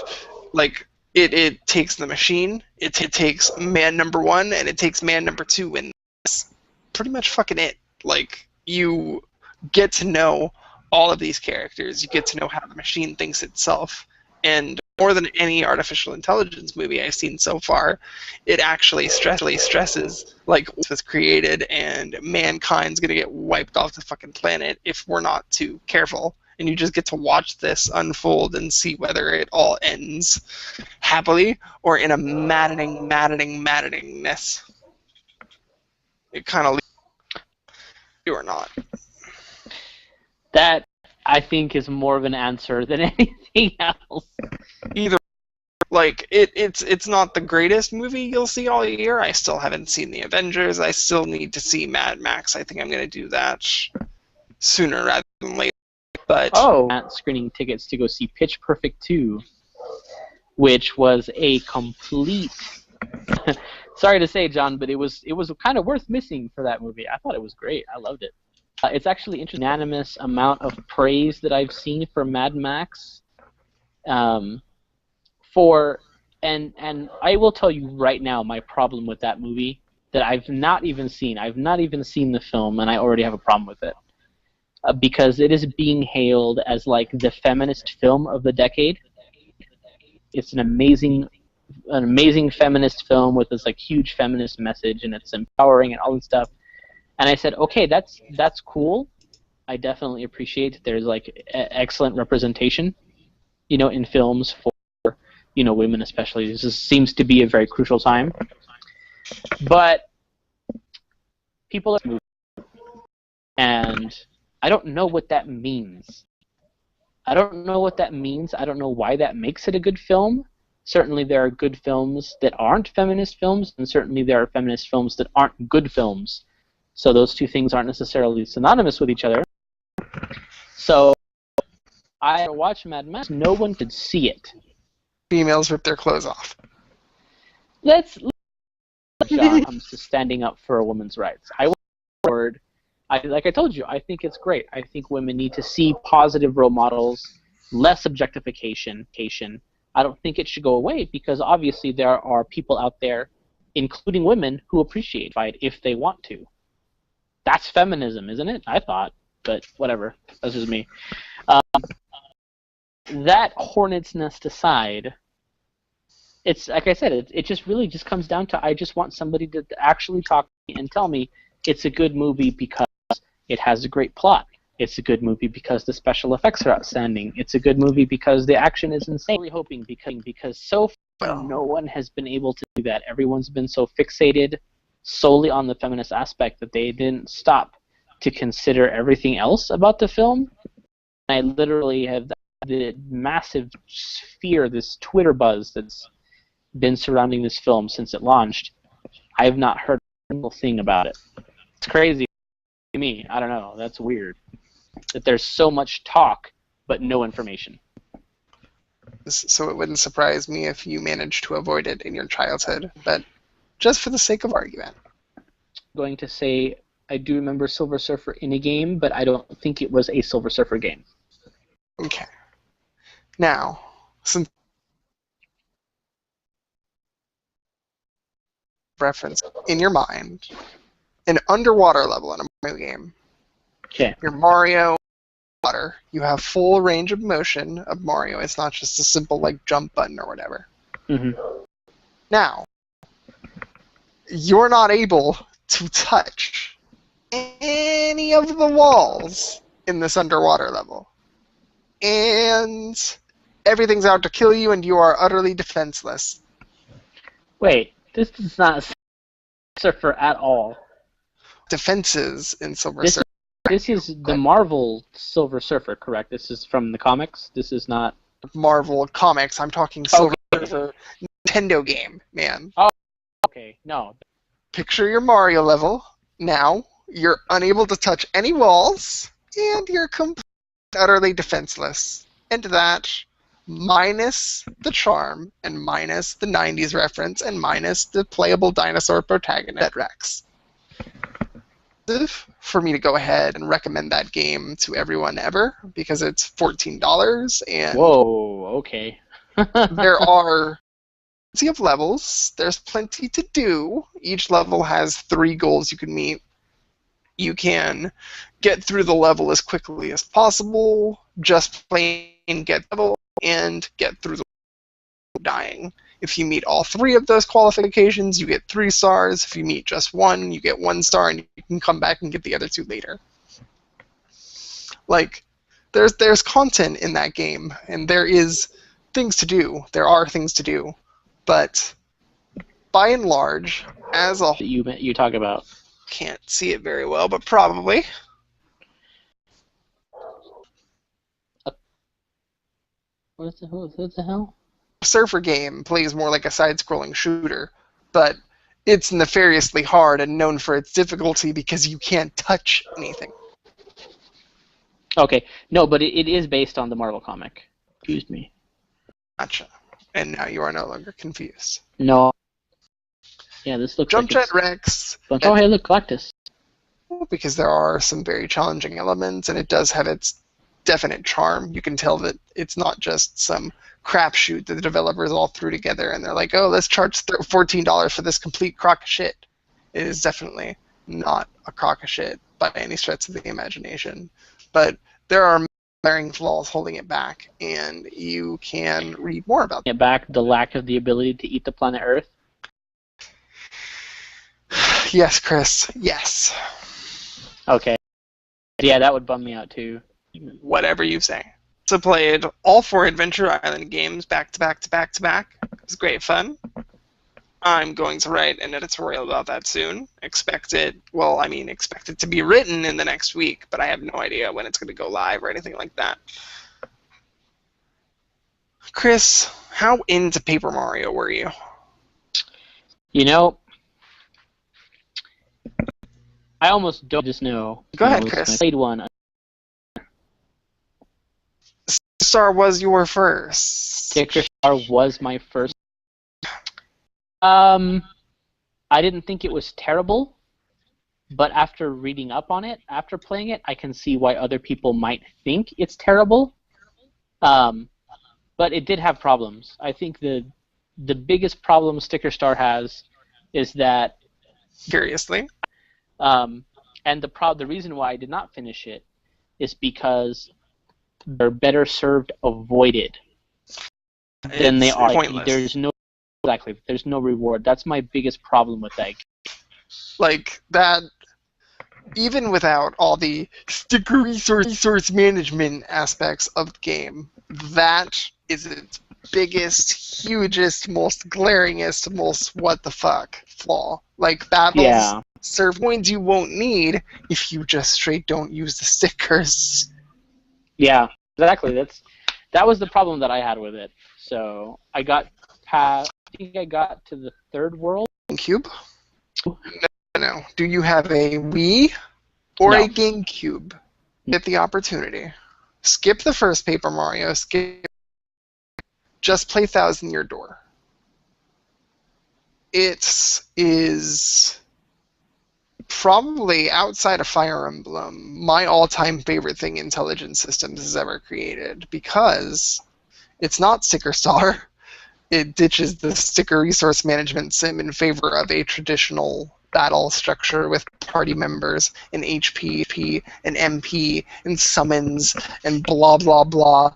like, it takes the machine, it takes man number 1, and it takes man number 2, and that's pretty much fucking it. Like, you get to know all of these characters. You get to know how the machine thinks itself. And more than any artificial intelligence movie I've seen so far, it actually stresses like what was created, and mankind's gonna get wiped off the fucking planet if we're not too careful. and you just get to watch this unfold and see whether it all ends happily or in a maddeningness. It kind of you or not. That, I think, is more of an answer than anything else. Either, like, it's not the greatest movie you'll see all year. I still haven't seen The Avengers. I still need to see Mad Max. I think I'm going to do that sooner rather than later. But screening tickets to go see Pitch Perfect 2, which was a complete... Sorry to say, John, but it was kind of worth missing for that movie. I thought it was great. I loved it. It's actually interesting. Unanimous amount of praise that I've seen for Mad Max. And I will tell you right now my problem with that movie that I've not even seen. I've not even seen the film, and I already have a problem with it. Because it is being hailed as like the feminist film of the decade. It's an amazing feminist film with this like huge feminist message, and it's empowering and all this stuff. And I said, okay, that's cool. I definitely appreciate that there's like excellent representation, in films for women especially. This seems to be a very crucial time. But people are moving, and I don't know what that means. I don't know what that means. I don't know why that makes it a good film. Certainly there are good films that aren't feminist films, and certainly there are feminist films that aren't good films. So those two things aren't necessarily synonymous with each other. So I watched Mad Max. No one could see it. Females rip their clothes off. Let's John comes to standing up for a woman's rights. Like I told you, I think it's great. I think women need to see positive role models, less objectification. I don't think it should go away because obviously there are people out there, including women, who appreciate it if they want to. That's feminism, isn't it? I thought, but whatever. That's just me. That hornet's nest aside, it's like I said, it just really just comes down to I just want somebody to actually talk to me and tell me it's a good movie because it has a great plot. It's a good movie because the special effects are outstanding. It's a good movie because the action is insane. I'm really hoping because so far no one has been able to do that. Everyone's been so fixated solely on the feminist aspect that they didn't stop to consider everything else about the film. I literally have the massive sphere, this Twitter buzz that's been surrounding this film since it launched. I have not heard a single thing about it. It's crazy to me. I don't know. That's weird. That there's so much talk, but no information. So it wouldn't surprise me if you managed to avoid it in your childhood, but just for the sake of argument. I'm going to say I do remember Silver Surfer in a game, but I don't think it was a Silver Surfer game. Okay. Now, since reference in your mind an underwater level in a Mario game. Okay. Your Mario water. You have full range of motion of Mario. It's not just a simple like jump button or whatever. Mm-hmm. Now, you're not able to touch any of the walls in this underwater level. And everything's out to kill you and you are utterly defenseless. Wait, this is not Silver Surfer at all. Defenses in Silver Surfer. This is the Marvel Silver Surfer, correct? This is from the comics? This is not... Marvel comics. I'm talking Silver Surfer Nintendo game, man. Oh, okay. No. Picture your Mario level. Now, you're unable to touch any walls, and you're completely utterly defenseless. And that, minus the charm, and minus the 90s reference, and minus the playable dinosaur protagonist, Rex. For me to go ahead and recommend that game to everyone ever, because it's $14, and... Whoa, okay. There are plenty of levels. There's plenty to do. Each level has 3 goals you can meet. You can get through the level as quickly as possible, just plain get level, and get through the dying. If you meet all 3 of those qualifications, you get 3 stars. If you meet just 1, you get 1 star, and you can come back and get the other 2 later. Like, there's content in that game, and there is things to do. There are things to do, but by and large, as a whole, You talk about. can't see it very well, but probably. What the hell? Surfer game plays more like a side-scrolling shooter, but it's nefariously hard and known for its difficulty because you can't touch anything. Okay, no, but it is based on the Marvel comic. Excuse me. Gotcha. And now you are no longer confused. No. Yeah, this looks Jump like Jet Rex. Oh, hey, look, Galactus. Because there are some very challenging elements, and it does have its definite charm. You can tell that it's not just some crapshoot that the developers all threw together, and they're like, oh, let's charge $14 for this complete crock of shit. It is definitely not a crock of shit by any stretch of the imagination. But there are glaring flaws holding it back, and you can read more about them. It back the lack of the ability to eat the planet Earth. Yes, Chris. Yes. Okay. Yeah, that would bum me out too. Whatever you say. So played all 4 Adventure Island games back to back to back to back. It was great fun. I'm going to write an editorial about that soon. Expect it to be written in the next week, but I have no idea when it's going to go live or anything like that. Chris, how into Paper Mario were you? You know, I almost don't just know. Go ahead, Chris. I played one. Star was your first. Sticker Star was my first. I didn't think it was terrible, but after reading up on it, after playing it, I can see why other people might think it's terrible. But it did have problems. I think the biggest problem Sticker Star has is that. Curiously. And the reason why I did not finish it is because they're better served avoided than they are. Pointless. There's no reward. That's my biggest problem with that game. Like that, even without all the sticker resource management aspects of the game, that is its biggest, hugest, most glaringest, most what the fuck flaw. Like battles serve coins you won't need if you just straight don't use the stickers. Yeah, exactly. That was the problem that I had with it. So I got past. I think I got to the 3rd world. GameCube? No. Do you have a Wii or a GameCube? Get the opportunity. Skip the first Paper Mario. Just play Thousand Year Door. It is probably, outside of Fire Emblem, my all-time favorite thing Intelligent Systems has ever created, because it's not Sticker Star. It ditches the sticker resource management sim in favor of a traditional battle structure with party members and HP and MP and summons and blah blah blah.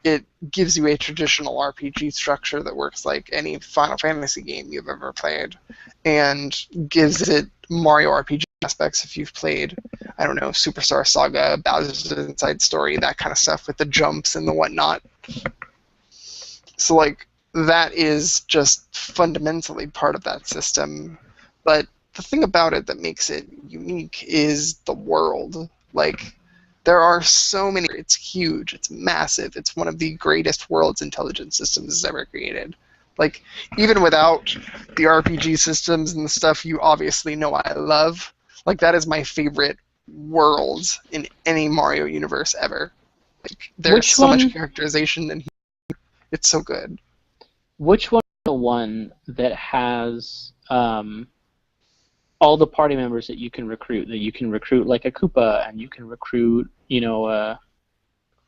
It gives you a traditional RPG structure that works like any Final Fantasy game you've ever played, and gives it Mario RPG aspects if you've played, I don't know, Superstar Saga, Bowser's Inside Story, that kind of stuff with the jumps and the whatnot. So like, that is just fundamentally part of that system. But the thing about it that makes it unique is the world. Like, there are so many. It's huge. It's massive. It's one of the greatest worlds Intelligent Systems has ever created. Like, even without the RPG systems and the stuff you obviously know I love, like, that is my favorite world in any Mario universe ever. Like, there's so much characterization and it's so good. Which one is the one that has all the party members that you can recruit? That you can recruit like a Koopa, and you can recruit,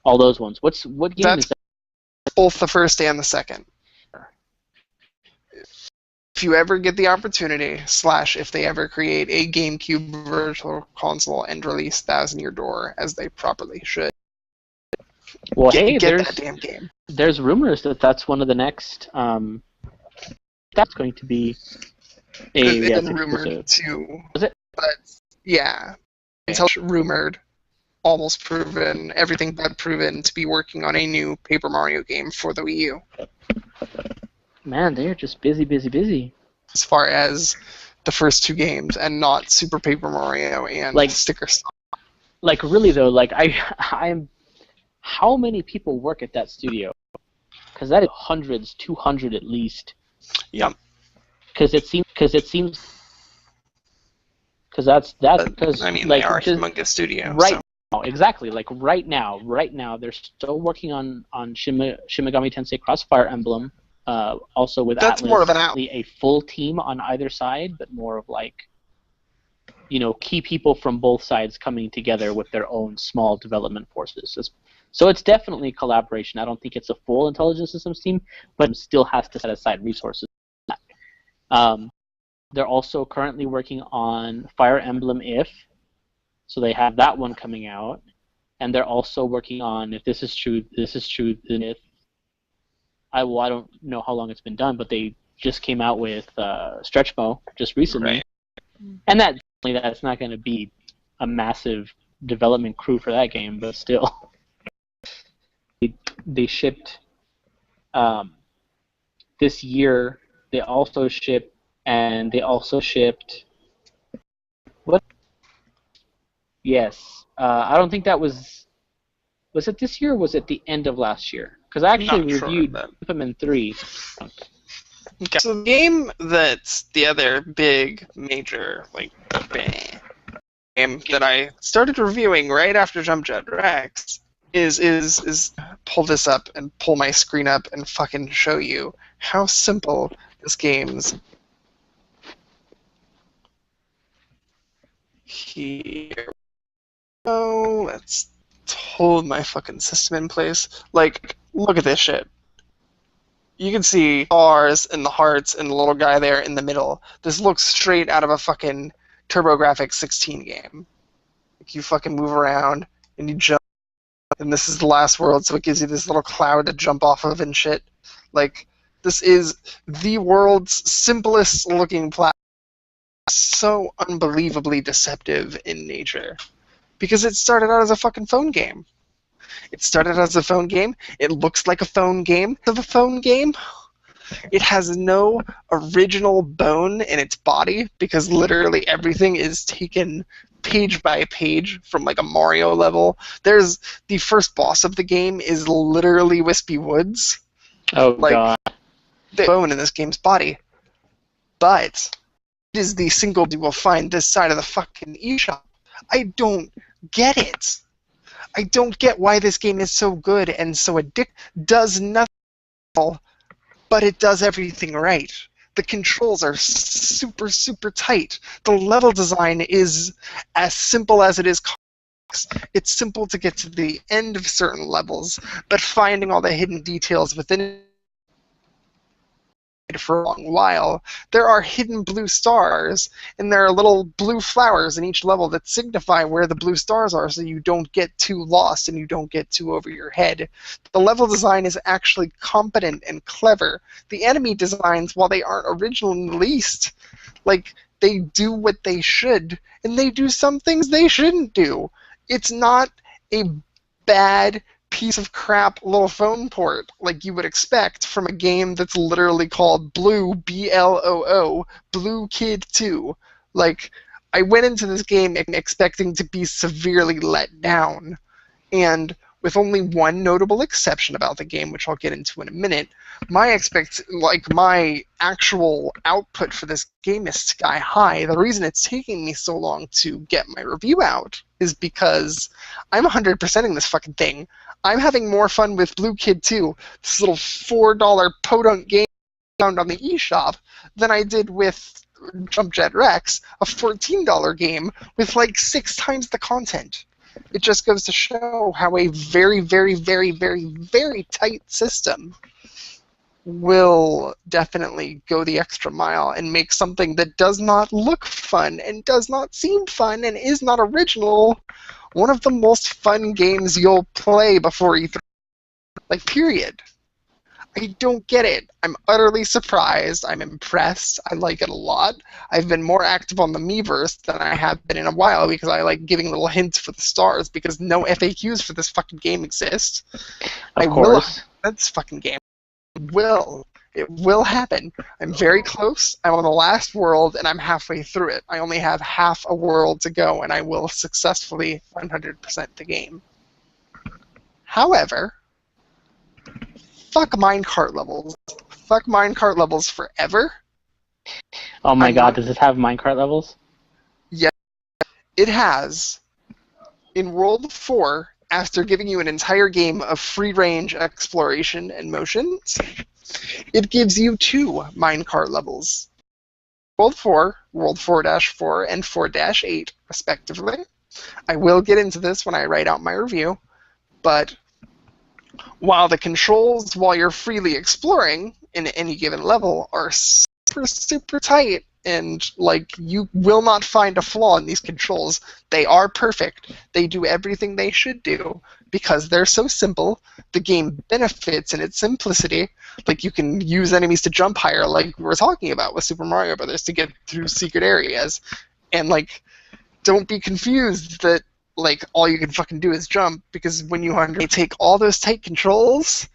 all those ones. What game is that? Both the first and the second. If you ever get the opportunity, / if they ever create a GameCube Virtual Console and release Thousand Year Door, as they properly should, well, get that damn game. There's rumors that that's one of the next. That's going to be It's been rumored too. Was it? But yeah, until rumored almost proven, everything but proven, to be working on a new Paper Mario game for the Wii U. Man, they're just busy, busy, busy. As far as the first 2 games, and not Super Paper Mario and Like- Sticker Shock. Like, really, though, like, I'm... How many people work at that studio? Because that is hundreds, 200 at least. Yep. Because it seems... Because that's... Because, I mean, like, they are a just humongous studio. right So. now, exactly. Like, right now, they're still working on Shin Megami Tensei Crossfire Emblem, also with That's Atlas, more of an out. a full team on either side, but more of, like, you know, key people from both sides coming together with their own small development forces. So it's definitely collaboration. I don't think it's a full intelligence systems team, but it still has to set aside resources. They're also currently working on Fire Emblem If, so they have that one coming out, and they're also working on, if this is true, then if I don't know how long it's been done, but they just came out with Stretchmo just recently, Right. and that's not going to be a massive development crew for that game, but still. They shipped this year. They also shipped what? Yes, I don't think that was it this year or was it the end of last year? Because I actually Not sure, reviewed but- Pikmin 3. Okay. So the game that's the other big, major, like, game that I started reviewing right after Jump Jet Rex is pull this up and pull my screen up and fucking show you how simple this game's. Here. Oh, let's hold my fucking system in place. Like, look at this shit. You can see stars and the hearts and the little guy there in the middle. This looks straight out of a fucking TurboGrafx 16 game. Like, you fucking move around and you jump, and this is the last world, so it gives you this little cloud to jump off of and shit. Like, this is the world's simplest looking platform. So unbelievably deceptive in nature. Because it started out as a fucking phone game. It started as a phone game. It looks like a phone game of a phone game. It has no original bone in its body because literally everything is taken page by page from like a Mario level. There's the first boss of the game is literally Wispy Woods. Oh Like, god. The bone in this game's body. But it is the single you will find this side of the fucking eShop. I don't get it. I don't get why this game is so good and so addictive. Does nothing, but it does everything right. The controls are super, super tight. The level design is as simple as it is complex. It's simple to get to the end of certain levels, but finding all the hidden details within it for a long while. There are hidden blue stars, and there are little blue flowers in each level that signify where the blue stars are so you don't get too lost and you don't get too over your head. The level design is actually competent and clever. The enemy designs, while they aren't original in the least, like, they do what they should, and they do some things they shouldn't do. It's not a bad piece of crap little phone port like you would expect from a game that's literally called Blue, B-L-O-O, Blue Kid 2. Like, I went into this game expecting to be severely let down, and with only one notable exception about the game, which I'll get into in a minute, my actual output for this game is sky high. The reason it's taking me so long to get my review out is because I'm 100%ing this fucking thing. I'm having more fun with Blue Kid 2, this little $4 podunk game found on the eShop, than I did with Jump Jet Rex, a $14 game with like 6 times the content. It just goes to show how a very, very, very, very, very tight system will definitely go the extra mile and make something that does not look fun and does not seem fun and is not original one of the most fun games you'll play before E3. Like, period. I don't get it. I'm utterly surprised. I'm impressed. I like it a lot. I've been more active on the Miiverse than I have been in a while because I like giving little hints for the stars because no FAQs for this fucking game exist. Of course. This fucking game. It will happen. I'm very close. I'm on the last world, and I'm halfway through it. I only have half a world to go, and I will successfully 100% the game. However, fuck minecart levels. Fuck minecart levels forever. Oh my god, does this have minecart levels? Yes, it has. In World 4, after giving you an entire game of free-range exploration and motions, it gives you 2 minecart levels. World 4, World 4-4, and 4-8, respectively. I will get into this when I write out my review, but while the controls, while you're freely exploring in any given level, are super, super tight, and like you will not find a flaw in these controls. They are perfect. They do everything they should do because they're so simple. The game benefits in its simplicity. Like you can use enemies to jump higher, like we were talking about with Super Mario Brothers, to get through secret areas. And like, don't be confused that like all you can fucking do is jump, because when you take all those tight controls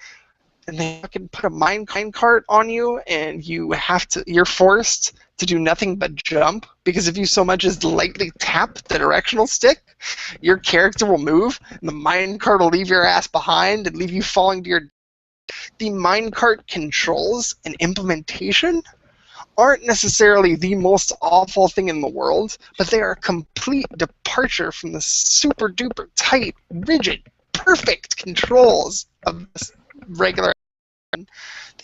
and they fucking put a minecart on you and you're forced to do nothing but jump, because if you so much as lightly tap the directional stick, your character will move and the minecart will leave your ass behind and leave you falling to your... The minecart controls and implementation aren't necessarily the most awful thing in the world, but they are a complete departure from the super duper tight, rigid, perfect controls of this regular.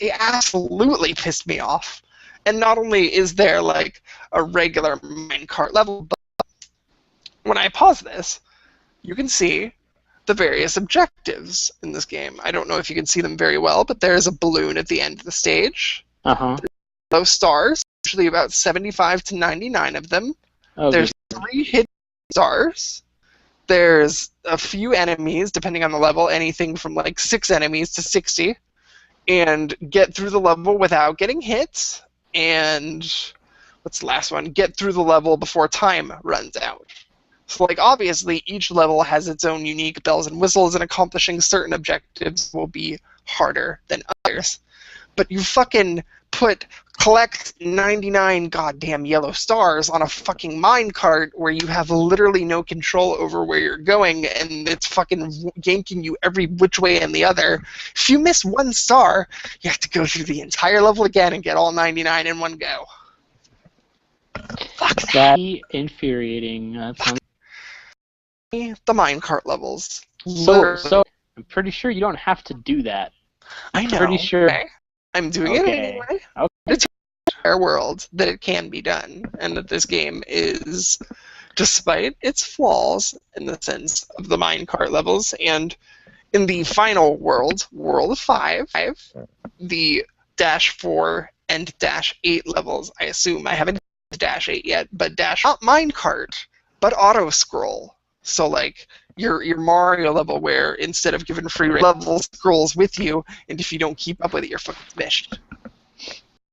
They absolutely pissed me off. And not only is there like a regular minecart level, but when I pause this, you can see the various objectives in this game. I don't know if you can see them very well, but there's a balloon at the end of the stage. Those stars, usually about 75 to 99 of them. Oh, there's 3 hidden stars. There's a few enemies, depending on the level, anything from like 6 enemies to 60. And get through the level without getting hit. And what's the last one? Get through the level before time runs out. So, like, obviously, each level has its own unique bells and whistles, and accomplishing certain objectives will be harder than others. But you fucking collect 99 goddamn yellow stars on a fucking minecart where you have literally no control over where you're going, and it's fucking yanking you every which way and the other. If you miss 1 star, you have to go through the entire level again and get all 99 in one go. Fuck that. That's infuriating. The minecart levels. So I'm pretty sure you don't have to do that. I know. Pretty sure. Okay. I'm doing it anyway. Okay. It's a fair world that it can be done, and that this game is, despite its flaws in the sense of the minecart levels, and in the final world, World 5, the -4 and -8 levels, I assume. I haven't done -8 yet, but not minecart, but auto-scroll. So, like, your Mario level where instead of giving free level scrolls with you, and if you don't keep up with it, you're fucking finished.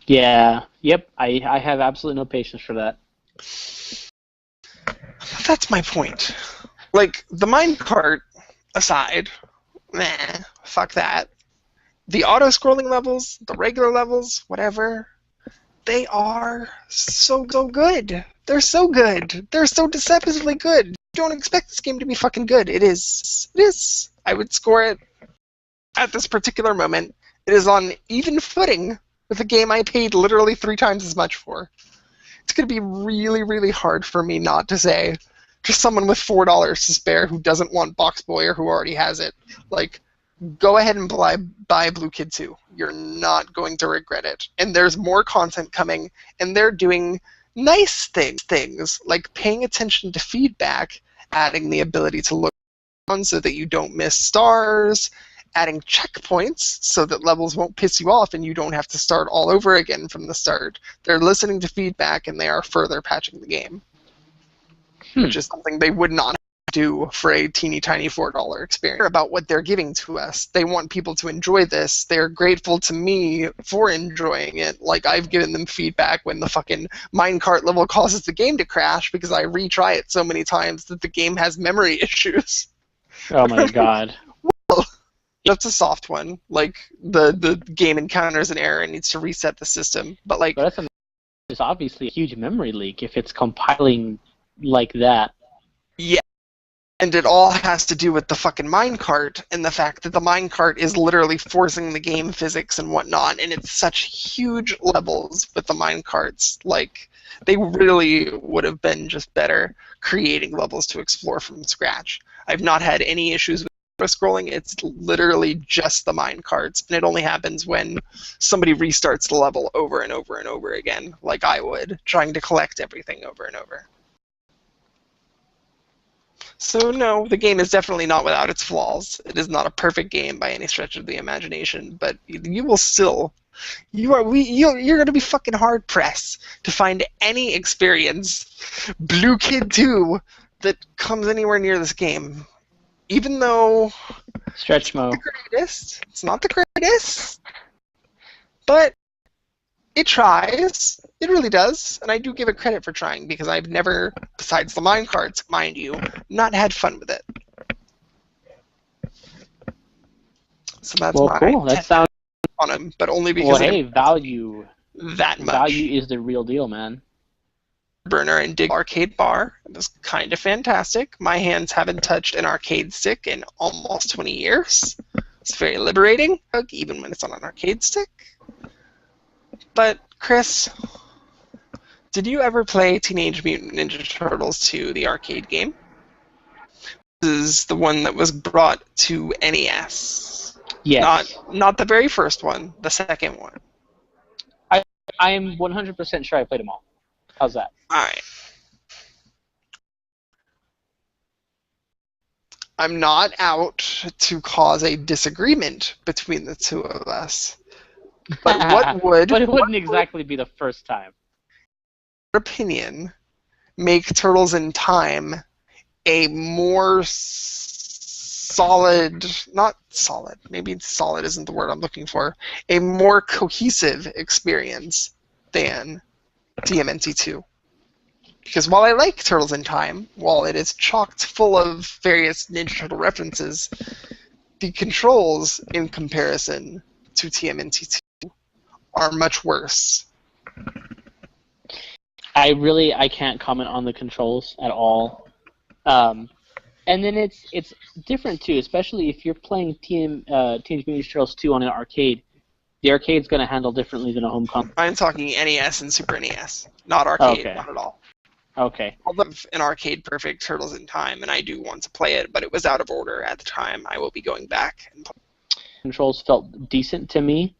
Yeah. Yep. I have absolutely no patience for that. That's my point. Like, the minecart aside, fuck that. The auto-scrolling levels, the regular levels, whatever, they are so good. They're so good. They're so deceptively good. Don't expect this game to be fucking good. It is. It is. I would score it at this particular moment. It is on even footing with a game I paid literally 3 times as much for. It's going to be really, really hard for me not to say, just someone with $4 to spare who doesn't want Box Boy or who already has it, like, go ahead and buy Blue Kid 2. You're not going to regret it. And there's more content coming, and they're doing nice things like paying attention to feedback, adding the ability to look around so that you don't miss stars, adding checkpoints so that levels won't piss you off and you don't have to start all over again from the start. They're listening to feedback, and they are further patching the game, which is something they would not have do for a teeny tiny $4 experience. About what they're giving to us. They want people to enjoy this. They're grateful to me for enjoying it. Like, I've given them feedback when the fucking minecart level causes the game to crash because I retry it so many times that the game has memory issues. Oh my god. That's a soft one. Like, the game encounters an error and needs to reset the system. But, like, But it's obviously a huge memory leak if it's compiling like that. yeah. And it all has to do with the fucking minecart and the fact that the minecart is literally forcing the game physics and whatnot, and it's such huge levels with the minecarts. Like, they really would have been just better creating levels to explore from scratch. I've not had any issues with scrolling. It's literally just the minecarts, and it only happens when somebody restarts the level over and over and over again, like I would, trying to collect everything over and over. So no, the game is definitely not without its flaws. It is not a perfect game by any stretch of the imagination, but you will still, you're going to be fucking hard pressed to find any experience, Blue Kid 2, that comes anywhere near this game. Even though Stretchmo. it's not the greatest, but it tries. It really does, and I do give it credit for trying because I've never, besides the minecarts, mind you, not had fun with it. So that's Well, my cool. That sounds. on him, but only because Well, hey, value. that much. Value is the real deal, man. Burner and Dig Arcade Bar. It was kind of fantastic. My hands haven't touched an arcade stick in almost 20 years. It's very liberating, even when it's on an arcade stick. But, Chris, did you ever play Teenage Mutant Ninja Turtles 2, the arcade game? This is the one that was brought to NES. Yes. Not the very first one, the second one. I am 100% sure I played them all. How's that? Alright. I'm not out to cause a disagreement between the two of us. But what would... But it wouldn't exactly be the first time. Opinion, make Turtles in Time a more solid... Not solid. Maybe solid isn't the word I'm looking for. A more cohesive experience than TMNT2. Because while I like Turtles in Time, while it is chocked full of various Ninja Turtle references, the controls in comparison to TMNT2 are much worse. I can't comment on the controls at all. And then it's different too, especially if you're playing Teenage Mutant Ninja Turtles 2 on an arcade. The arcade's going to handle differently than a home console. I'm talking NES and Super NES, not arcade, Okay. not at all. Okay. I love an arcade perfect Turtles in Time, and I do want to play it, but it was out of order at the time. I will be going back and play. Controls felt decent to me.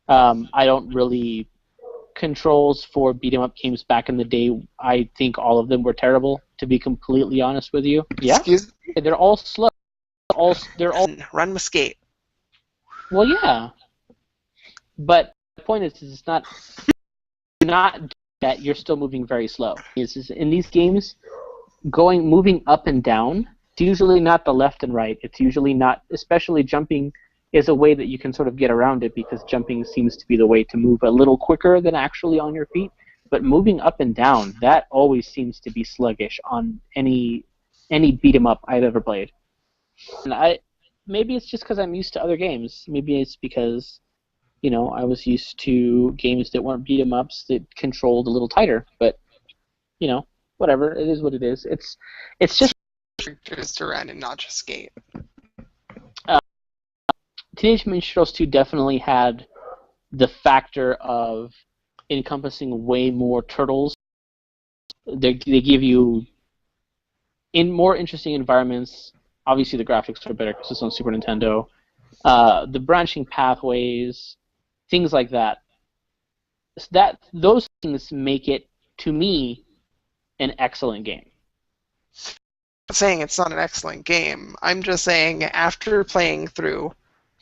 I don't really... Controls for beat-em-up games back in the day, I think all of them were terrible, to be completely honest with you. Yeah? Excuse me? They're all slow. They're all... Run with skate. Well, yeah. But the point is it's not that you're still moving very slow. In these games, moving up and down, it's usually not the left and right. It's usually not, especially jumping is a way that you can sort of get around it because jumping seems to be the way to move a little quicker than actually on your feet. But moving up and down, that always seems to be sluggish on any beat 'em up I've ever played. And maybe it's just because I'm used to other games. Maybe it's because, I was used to games that weren't beat 'em ups that controlled a little tighter. But, whatever. It is what it is. It's just Characters to run and not just skate. Teenage Mutant Ninja Turtles 2 definitely had the factor of encompassing way more turtles. They give you in more interesting environments. Obviously, the graphics are better because it's on Super Nintendo. The branching pathways, things like that. Those things make it, to me, an excellent game. I'm not saying it's not an excellent game. I'm just saying after playing through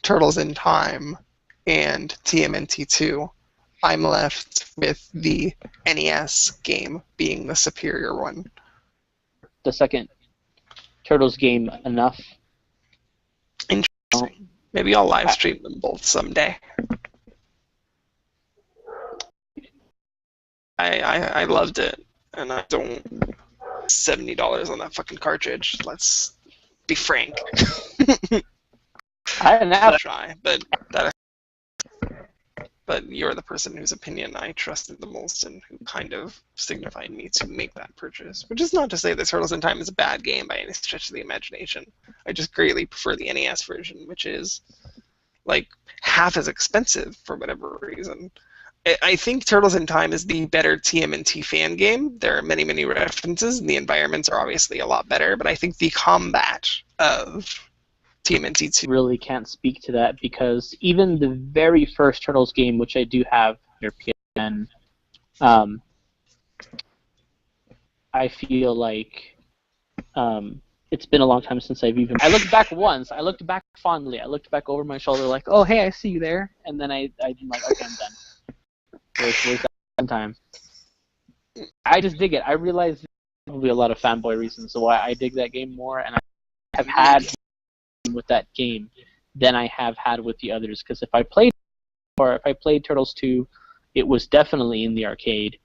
Turtles in Time and TMNT2, I'm left with the NES game being the superior one. The second Turtles game enough. Interesting. Maybe I'll live stream them both someday. I loved it, and I don't $70 on that fucking cartridge. Let's be frank. I didn't have try, but you're the person whose opinion I trusted the most and who kind of signified me to make that purchase. Which is not to say that Turtles in Time is a bad game by any stretch of the imagination. I just greatly prefer the NES version, which is like half as expensive for whatever reason. I think Turtles in Time is the better TMNT fan game. There are many, many references, and the environments are obviously a lot better, but I think the combat of TMNT 2... really can't speak to that, because even the very first Turtles game, which I do have under PSN, I feel like it's been a long time since I've even... I looked back once. I looked back fondly. I looked back over my shoulder like, oh, hey, I see you there. And then I'm like, okay, I'm done. Where's that time? I just dig it. I realize there's probably a lot of fanboy reasons why I dig that game more, and I have had with that game than I have had with the others. Because if I played Turtles 2, it was definitely in the arcade.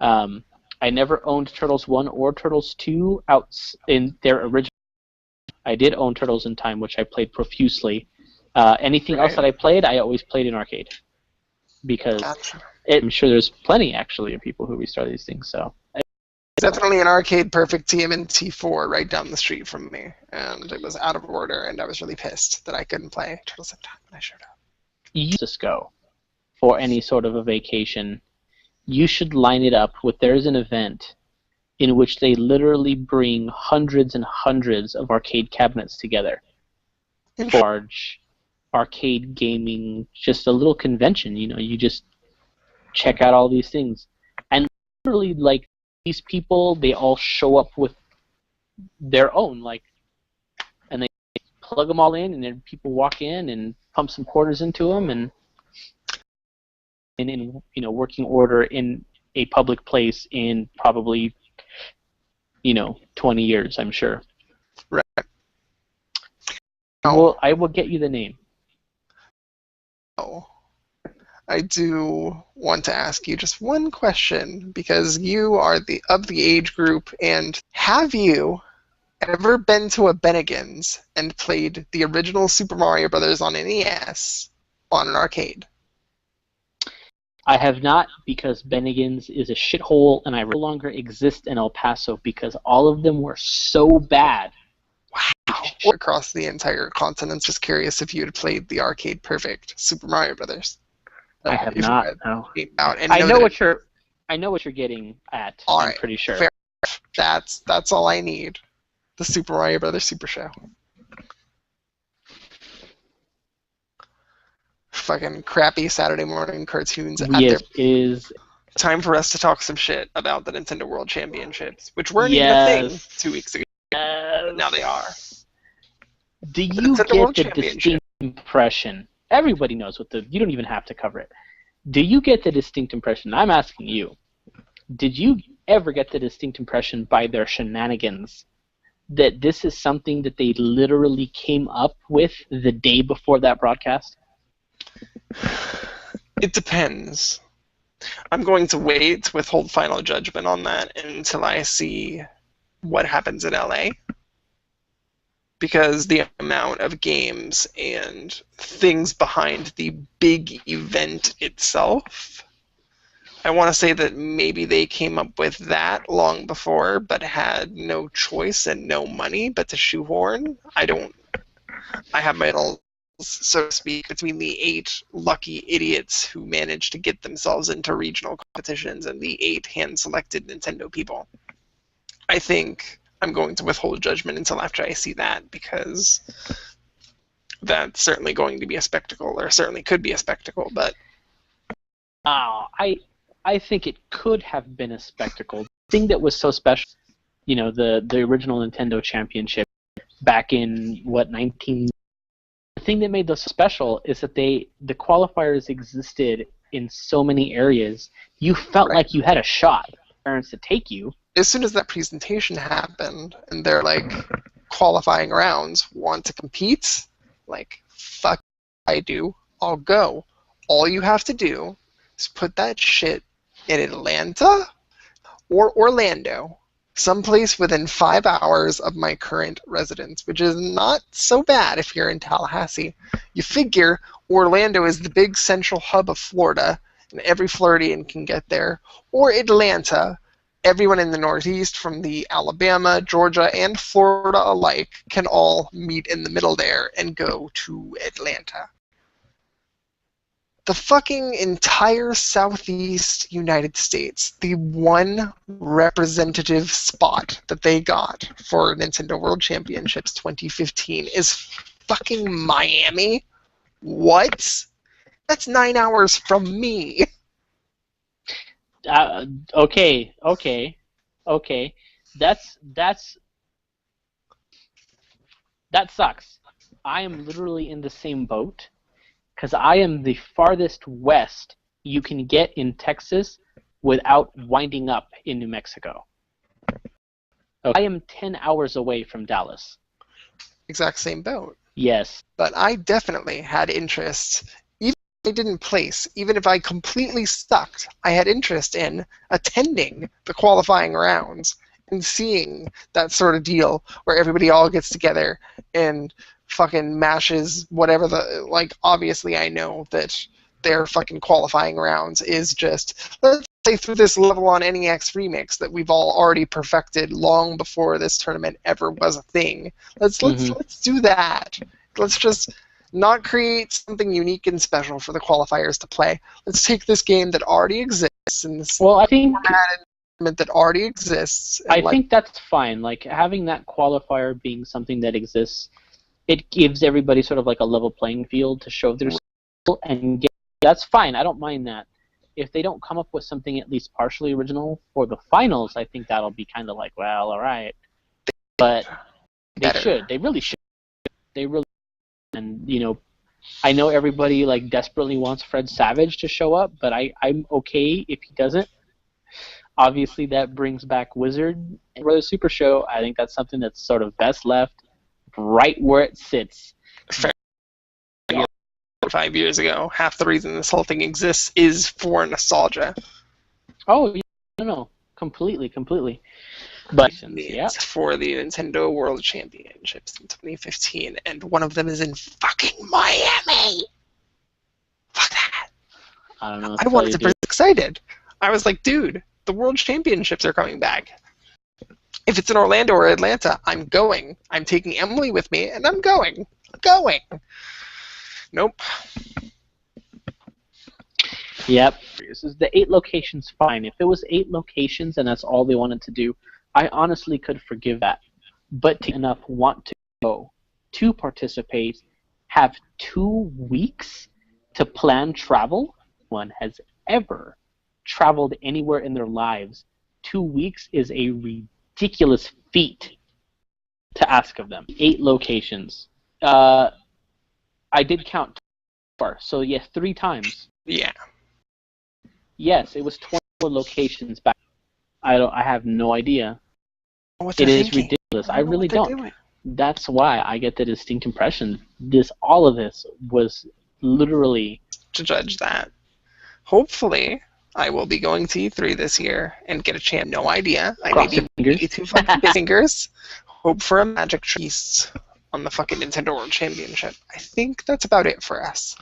I never owned Turtles 1 or Turtles 2 out in their original. I did own Turtles in Time, which I played profusely. Anything else that I played, I always played in arcade. Because I'm sure there's plenty, actually, of people who restart these things. So definitely an arcade perfect TMNT 4 right down the street from me. And it was out of order, and I was really pissed that I couldn't play Turtles in Time when I showed up. You just go for any sort of a vacation. You should line it up with there's an event in which they literally bring hundreds and hundreds of arcade cabinets together. Large arcade gaming, just a little convention, you just check out all these things. And literally, like, these people, they all show up with their own, and they plug them all in, and then people walk in and pump some quarters into them, and in working order in a public place in probably 20 years, I'm sure. Right. I will get you the name. Oh, I do want to ask you just one question, because you are of the age group, and have you ever been to a Bennigan's and played the original Super Mario Brothers on NES on an arcade? I have not, because Bennigan's is a shithole, and I no longer exist in El Paso because all of them were so bad. Wow. Across the entire continent, just curious if you had played the arcade perfect Super Mario Brothers. I have not. No. I know what you're getting at. All I'm right, pretty sure. Fair. That's all I need. The Super Mario Brothers Super Show. Fucking crappy Saturday morning cartoons. It is. Time for us to talk some shit about the Nintendo World Championships, which weren't even a thing 2 weeks ago. But now they are. Do you get the distinct impression? Everybody knows you don't even have to cover it. Do you get the distinct impression? I'm asking you. Did you ever get the distinct impression by their shenanigans that this is something that they literally came up with the day before that broadcast? It depends. I'm going to wait to withhold final judgment on that until I see what happens in LA. Because the amount of games and things behind the big event itself, I want to say that maybe they came up with that long before, but had no choice and no money but to shoehorn. I have my little, so to speak, between the 8 lucky idiots who managed to get themselves into regional competitions and the 8 hand-selected Nintendo people. I think I'm going to withhold judgment until after I see that, because that's certainly going to be a spectacle, or certainly could be a spectacle, but... I think it could have been a spectacle. The thing that was so special, the original Nintendo Championship back in, 19... The thing that made those special is that the qualifiers existed in so many areas. You felt like you had a shot for parents to take you. As soon as that presentation happened, and they're like, qualifying rounds want to compete, like, fuck, I do, I'll go. All you have to do is put that shit in Atlanta or Orlando, someplace within 5 hours of my current residence, which is not so bad if you're in Tallahassee. You figure Orlando is the big central hub of Florida, and every Floridian can get there. Or Atlanta. Everyone in the Northeast, from the Alabama, Georgia, and Florida alike, can all meet in the middle there and go to Atlanta. The fucking entire Southeast United States, the one representative spot that they got for Nintendo World Championships 2015 is fucking Miami? What? That's 9 hours from me. Okay. That sucks. I am literally in the same boat, because I am the farthest west you can get in Texas without winding up in New Mexico. Okay. I am 10 hours away from Dallas. Exact same boat. Yes. But I definitely had interest. Even if I didn't place, even if I completely sucked, I had interest in attending the qualifying rounds and seeing that sort of deal where everybody all gets together and fucking mashes whatever the, like, obviously I know that their fucking qualifying rounds is just, let's play through this level on NEX Remix that we've all already perfected long before this tournament ever was a thing. Let's do that. Let's just not create something unique and special for the qualifiers to play. Let's take this game that already exists and this I think tournament that already exists. I think that's fine. Like, having that qualifier being something that exists, it gives everybody sort of like a level playing field to show their skill, and that's fine. I don't mind that. If they don't come up with something at least partially original for the finals, I think that'll be kind of like, well, all right. But they should. They really should. They really. And, you know, I know everybody like desperately wants Fred Savage to show up, but I'm okay if he doesn't. Obviously, that brings back Wizard for the Super Show. I think that's something that's sort of best left right where it sits. 5 years ago, half the reason this whole thing exists is for nostalgia. Oh, no, completely. But it's for the Nintendo World Championships in 2015, and one of them is in fucking Miami. Fuck that. I don't know. I wanted to be excited. I was like, dude, the World Championships are coming back. If it's in Orlando or Atlanta, I'm going. I'm taking Emily with me, and I'm going. Nope. Yep. This is the 8 locations fine. If it was 8 locations and that's all they wanted to do, I honestly could forgive that. But to enough want to go, to participate, have 2 weeks to plan travel, one has ever traveled anywhere in their lives. 2 weeks is a ridiculous feat to ask of them. 8 locations. I did count 4, so yes, 3 times. Yeah. Yes, it was 24 locations back. I have no idea. It is ridiculous. I really don't. Doing. That's why I get the distinct impression all of this was literally to judge that. Hopefully, I will be going to E3 this year and get a chance. No idea. I may be too fucking fingers. Hope for a magic feast on the fucking Nintendo World Championship. I think that's about it for us.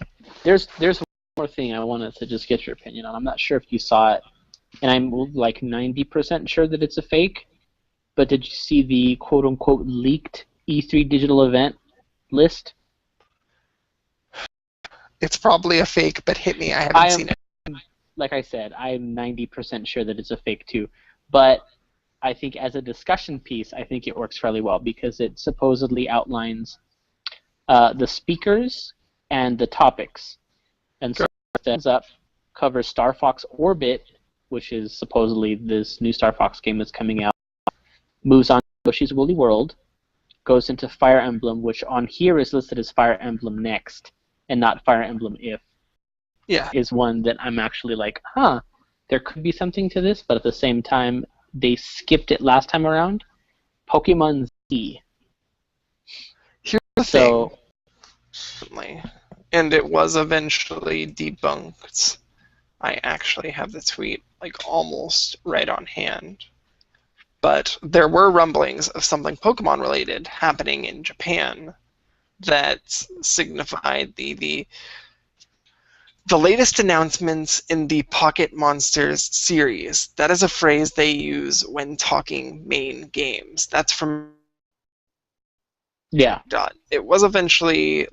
There's one more thing I wanted to just get your opinion on. I'm not sure if you saw it, and I'm like 90% sure that it's a fake. But did you see the quote-unquote leaked E3 digital event list? It's probably a fake, but hit me. I haven't seen it. Like I said, I'm 90% sure that it's a fake too. But I think as a discussion piece, I think it works fairly well because it supposedly outlines the speakers and the topics. And so it ends up covers Star Fox Orbit, which is supposedly this new Star Fox game that's coming out. Moves on to Yoshi's Woolly World, goes into Fire Emblem, which on here is listed as Fire Emblem Next, and not Fire Emblem If. Yeah. Is one that I'm actually like, there could be something to this, but at the same time, they skipped it last time around. Pokemon Z. So, and it was eventually debunked. I actually have the tweet almost right on hand. But there were rumblings of something Pokemon related happening in Japan that signified the latest announcements in the Pocket Monsters series. That is a phrase they use when talking main games. That's from yeah. It was eventually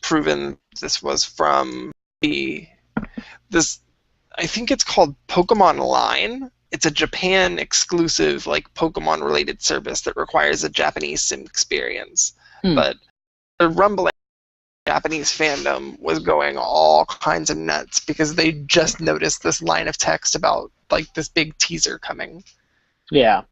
proven this was from this. I think it's called Pokemon Line. It's a Japan exclusive Pokemon related service that requires a Japanese sim experience. But the rumbling Japanese fandom was going all kinds of nuts because they just noticed this line of text about this big teaser coming. Yeah.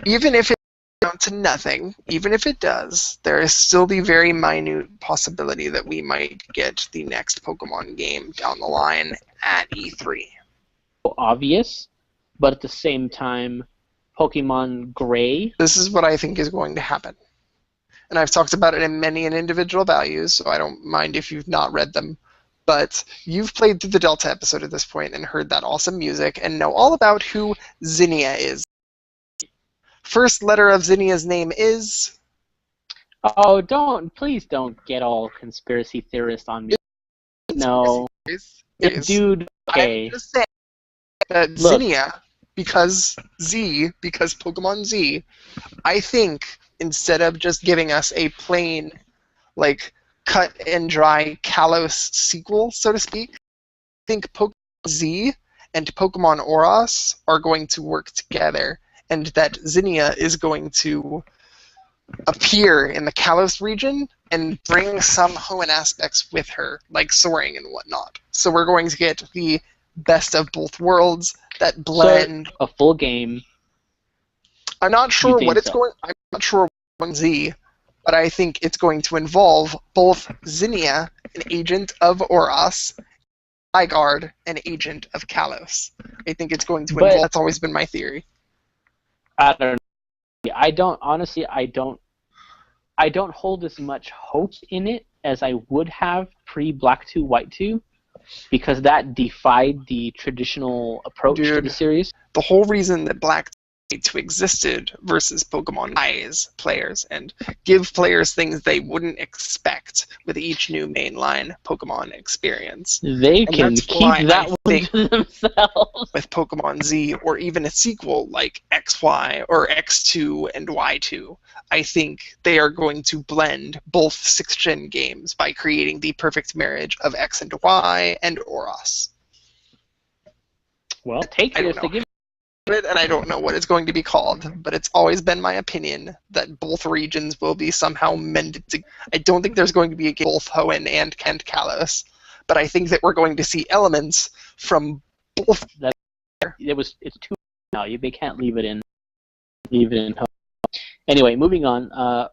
Even if it amounts to nothing, even if it does, there is still the very minute possibility that we might get the next Pokemon game down the line at E3. Obvious, but at the same time, Pokemon Gray. This is what I think is going to happen. And I've talked about it in many individual values, so I don't mind if you've not read them. But you've played through the Delta episode at this point and heard that awesome music and know all about who Zinnia is. First letter of Zinnia's name is... Oh, please don't get all conspiracy theorist on me. No. Dude, okay. I'm just saying that Zinnia, because Pokemon Z, I think instead of just giving us a plain, cut and dry Kalos sequel, so to speak, I think Pokemon Z and Pokemon Oros are going to work together, and that Zinnia is going to appear in the Kalos region and bring some Hoenn aspects with her, like soaring and whatnot. So we're going to get the best of both worlds that blend. So, a full game. I'm not sure what it's going. I'm not sure what Z, but I think it's going to involve both Zinnia, an agent of Oros, Zygarde, an agent of Kalos. I think it's going to involve. That's always been my theory. I don't know. I don't hold as much hope in it as I would have pre-Black 2, White 2, because that defied the traditional approach to the series. The whole reason that Black 2 existed versus Pokemon eyes players and give players things they wouldn't expect with each new mainline Pokemon experience. They can keep that one to themselves. With Pokemon Z or even a sequel like XY or X2 and Y2, I think they are going to blend both 6th-gen games by creating the perfect marriage of X and Y and Oros. Well, take it if they give it, and I don't know what it's going to be called, but it's always been my opinion that both regions will be somehow mended together. I don't think there's going to be a game both Hoenn and Kent Kalos, but I think that we're going to see elements from both. It's too now. They can't leave it in Hoenn. Anyway, moving on.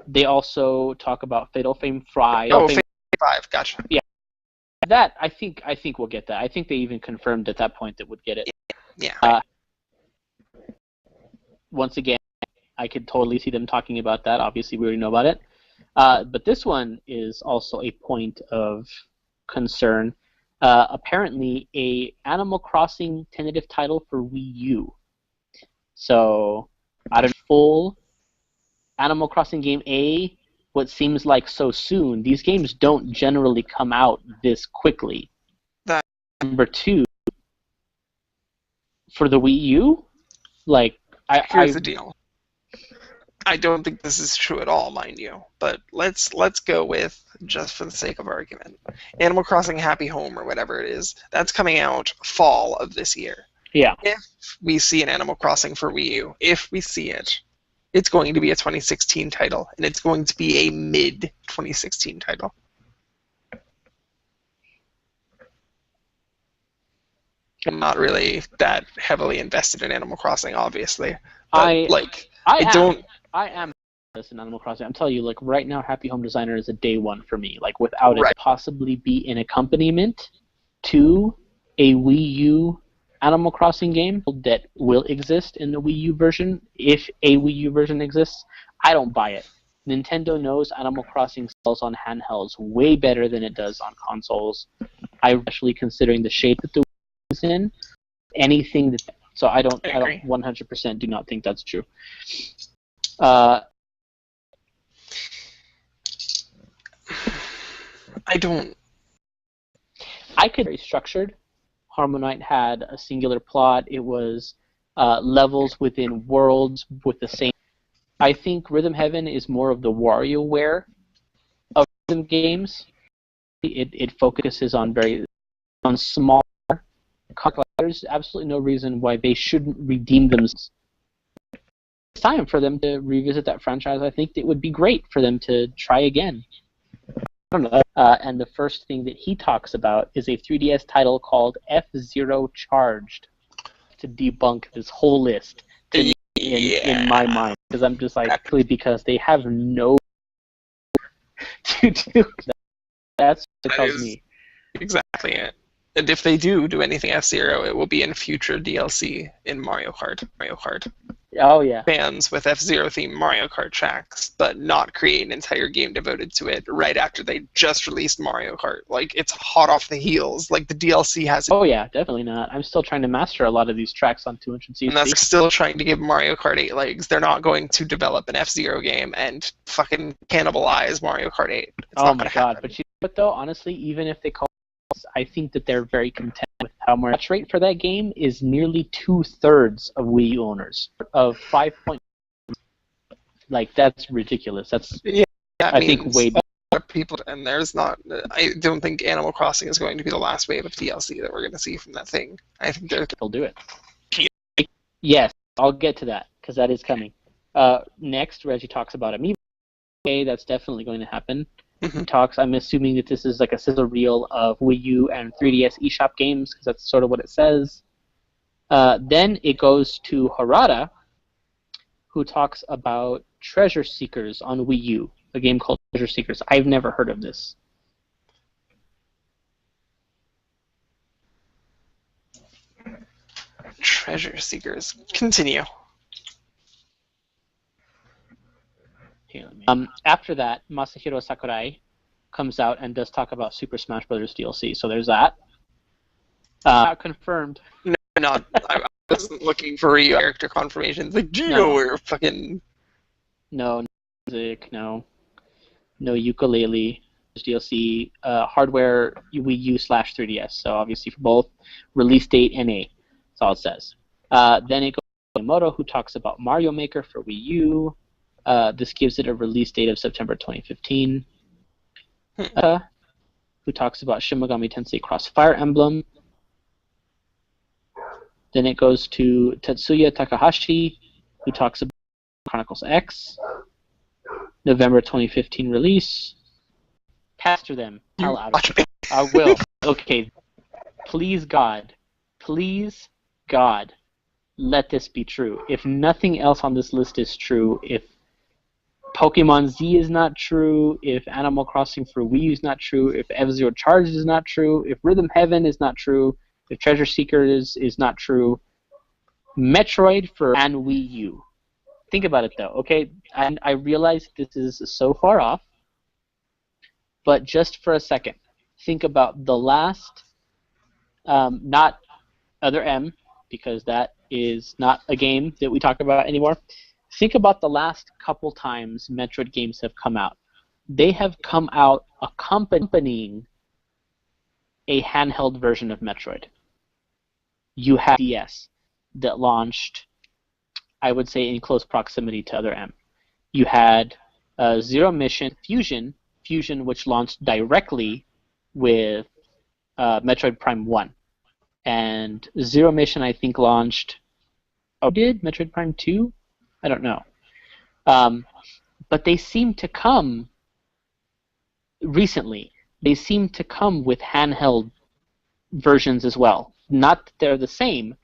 They also talk about Fatal Frame 5. Oh, Fatal Frame 5. Gotcha. Yeah, that I think we'll get that. I think they even confirmed at that point that we'd get it. Yeah. Once again, I could totally see them talking about that. Obviously, we already know about it. But this one is also a point of concern. Apparently, a Animal Crossing tentative title for Wii U. So, out of full Animal Crossing game A, what seems like so soon, these games don't generally come out this quickly. Number 2, for the Wii U, here's the deal. I don't think this is true at all, mind you. But let's go with, just for the sake of argument, Animal Crossing Happy Home or whatever it is. That's coming out fall of this year. Yeah. If we see an Animal Crossing for Wii U, if we see it, it's going to be a 2016 title, and it's going to be a mid-2016 title. I'm not really that heavily invested in Animal Crossing, obviously. But, I am this in Animal Crossing. I'm telling you, right now, Happy Home Designer is a day one for me. Without it possibly be an accompaniment to a Wii U Animal Crossing game that will exist in the Wii U version, if a Wii U version exists, I don't buy it. Nintendo knows Animal Crossing sells on handhelds way better than it does on consoles. Especially considering the shape that the Wii is in. Anything that so I don't 100% do not think that's true. I don't. I could be very structured. Harmonite had a singular plot. It was levels within worlds with the same. I think Rhythm Heaven is more of the WarioWare of rhythm games. It focuses on small. There's absolutely no reason why they shouldn't redeem themselves. It's time for them to revisit that franchise. I think it would be great for them to try again. I don't know. And the first thing that he talks about is a 3DS title called F-Zero Charged to debunk this whole list to me in my mind. Because I'm just like, because they have no to do that. That's what it tells me. Exactly it. And if they do anything F-Zero, it will be in future DLC in Mario Kart. Oh, yeah. Fans with F-Zero themed Mario Kart tracks, but not create an entire game devoted to it right after they just released Mario Kart. Like, it's hot off the heels. Like, the DLC has... Oh, yeah, definitely not. I'm still trying to master a lot of these tracks on 200cc. And that's still trying to give Mario Kart 8 legs. They're not going to develop an F-Zero game and fucking cannibalize Mario Kart 8. Oh, my God. But though, honestly, even if they call I think that they're very content with how much rate for that game is nearly 2/3 of Wii U owners of 5. Like, that's ridiculous. That's I think way better. A lot of people, and there's not. I don't think Animal Crossing is going to be the last wave of DLC that we're going to see from that thing. I think they'll do it. Yes, I'll get to that because that is coming. Next, Reggie talks about Amiibo. Okay, that's definitely going to happen. I'm assuming that this is like a sizzle reel of Wii U and 3DS eShop games, because that's sort of what it says. Then it goes to Harada, who talks about Treasure Seekers on Wii U, a game called Treasure Seekers. I've never heard of this. Treasure Seekers. Continue. After that, Masahiro Sakurai comes out and does talk about Super Smash Bros. DLC. So there's that. Not confirmed. No, not. I wasn't looking for character confirmations. Like, do you know where fucking... No music, no ukulele. DLC, hardware, Wii U / 3DS. So obviously for both, release date NA. That's all it says. Then it goes to Miyamoto, who talks about Mario Maker for Wii U. This gives it a release date of September 2015. Who talks about Shin Megami Tensei Cross Fire Emblem. Then it goes to Tetsuya Takahashi, who talks about Chronicles X. November 2015 release. Pastor them hell out of it. I will. Okay. Please God, let this be true. If nothing else on this list is true, if Pokemon Z is not true, if Animal Crossing for Wii U is not true, if F-Zero Charged is not true, if Rhythm Heaven is not true, if Treasure Seeker is not true, Metroid for and Wii U. Think about it though, okay? And I realize this is so far off, but just for a second, think about the last, not Other M, because that is not a game that we talk about anymore. Think about the last couple times Metroid games have come out. They have come out accompanying a handheld version of Metroid. You have DS that launched, I would say, in close proximity to Other M. You had Zero Mission Fusion, which launched directly with Metroid Prime 1. And Zero Mission, I think, launched... Oh, did Metroid Prime 2? I don't know. But they seem to come recently. They seem to come with handheld versions as well. Not that they're the same,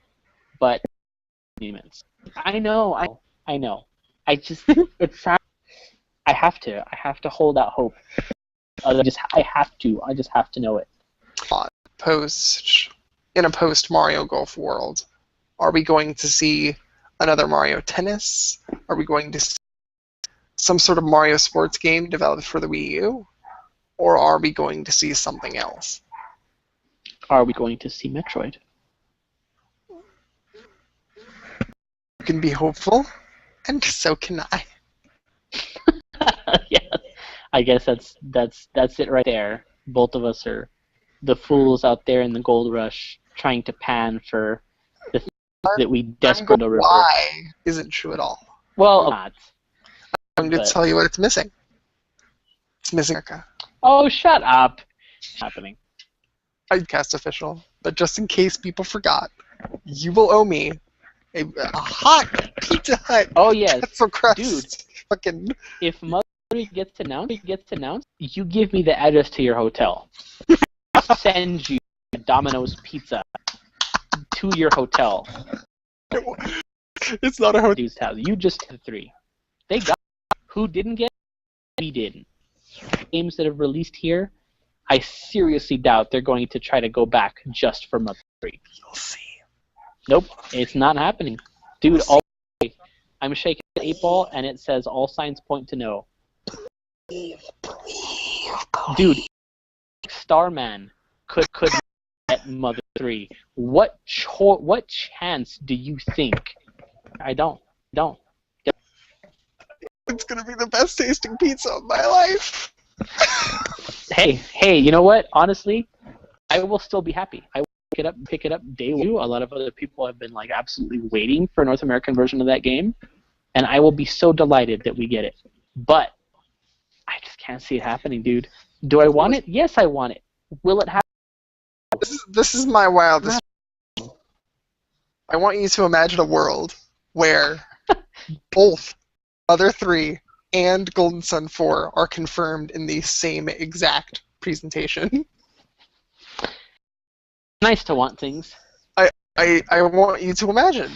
but I know. I just it's sad. I have to hold out hope. I just have to know it. In a post Mario Golf world, are we going to see another Mario Tennis? Are we going to see some sort of Mario sports game developed for the Wii U? Or are we going to see something else? Are we going to see Metroid? You can be hopeful, and so can I. Yeah, I guess that's it right there. Both of us are the fools out there in the gold rush, trying to pan for the things that we desperately remember. Why isn't true at all. Well, not. I'm going to tell you what it's missing. It's missing America. Oh, shut up! It's happening. I cast official, but just in case people forgot, you will owe me a hot Pizza Hut. Oh yes, pretzel crust. Dude. Fucking. If Mother gets announced, you give me the address to your hotel. Send you Domino's pizza to your hotel. It's not a hotel. Dude's house. You just had 3. They got it. Who didn't get it? We didn't. Games that have released here, I seriously doubt they're going to try to go back just for Mother 3. You'll see. Nope, it's not happening. Dude, I'm shaking the 8-ball and it says all signs point to no. Dude, Starman could get Mother 3. What chance do you think? I don't. It's gonna be the best tasting pizza of my life. Hey, you know what? Honestly, I will still be happy. I will pick it up day 1. A lot of other people have been like absolutely waiting for a North American version of that game, and I will be so delighted that we get it. But I just can't see it happening, dude. Do I want it? Yes, I want it. Will it happen? This is my wildest. I want you to imagine a world where both Mother 3 and Golden Sun 4 are confirmed in the same exact presentation. Nice to want things. I want you to imagine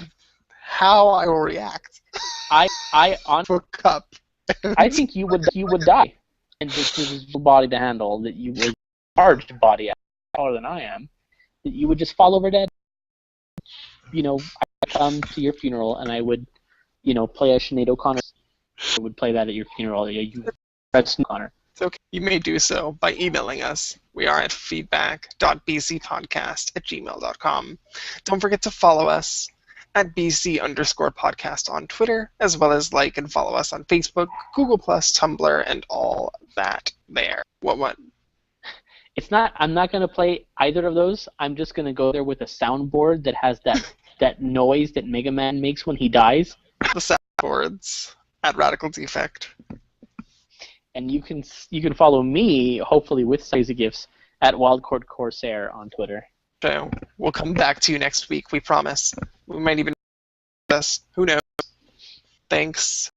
how I will react. To a cup. I think you would die, and this is your body to handle. That you would large body, taller than I am. That you would just fall over dead. You know, I come to your funeral and I would, play a Sinead O'Connor. I would play that at your funeral. That's O'Connor. It's okay. You may do so by emailing us. We are at feedback.bcpodcast@gmail.com. Don't forget to follow us at BC_podcast on Twitter, as well as like and follow us on Facebook, Google+, Tumblr, and all that there. What? I'm not going to play either of those. I'm just going to go there with a soundboard that has that noise that Mega Man makes when he dies. The soundboards at Radical Defect. And you can follow me, hopefully with crazy gifts, at Wildcord Corsair on Twitter. So we'll come back to you next week, we promise. We might even this. Who knows? Thanks.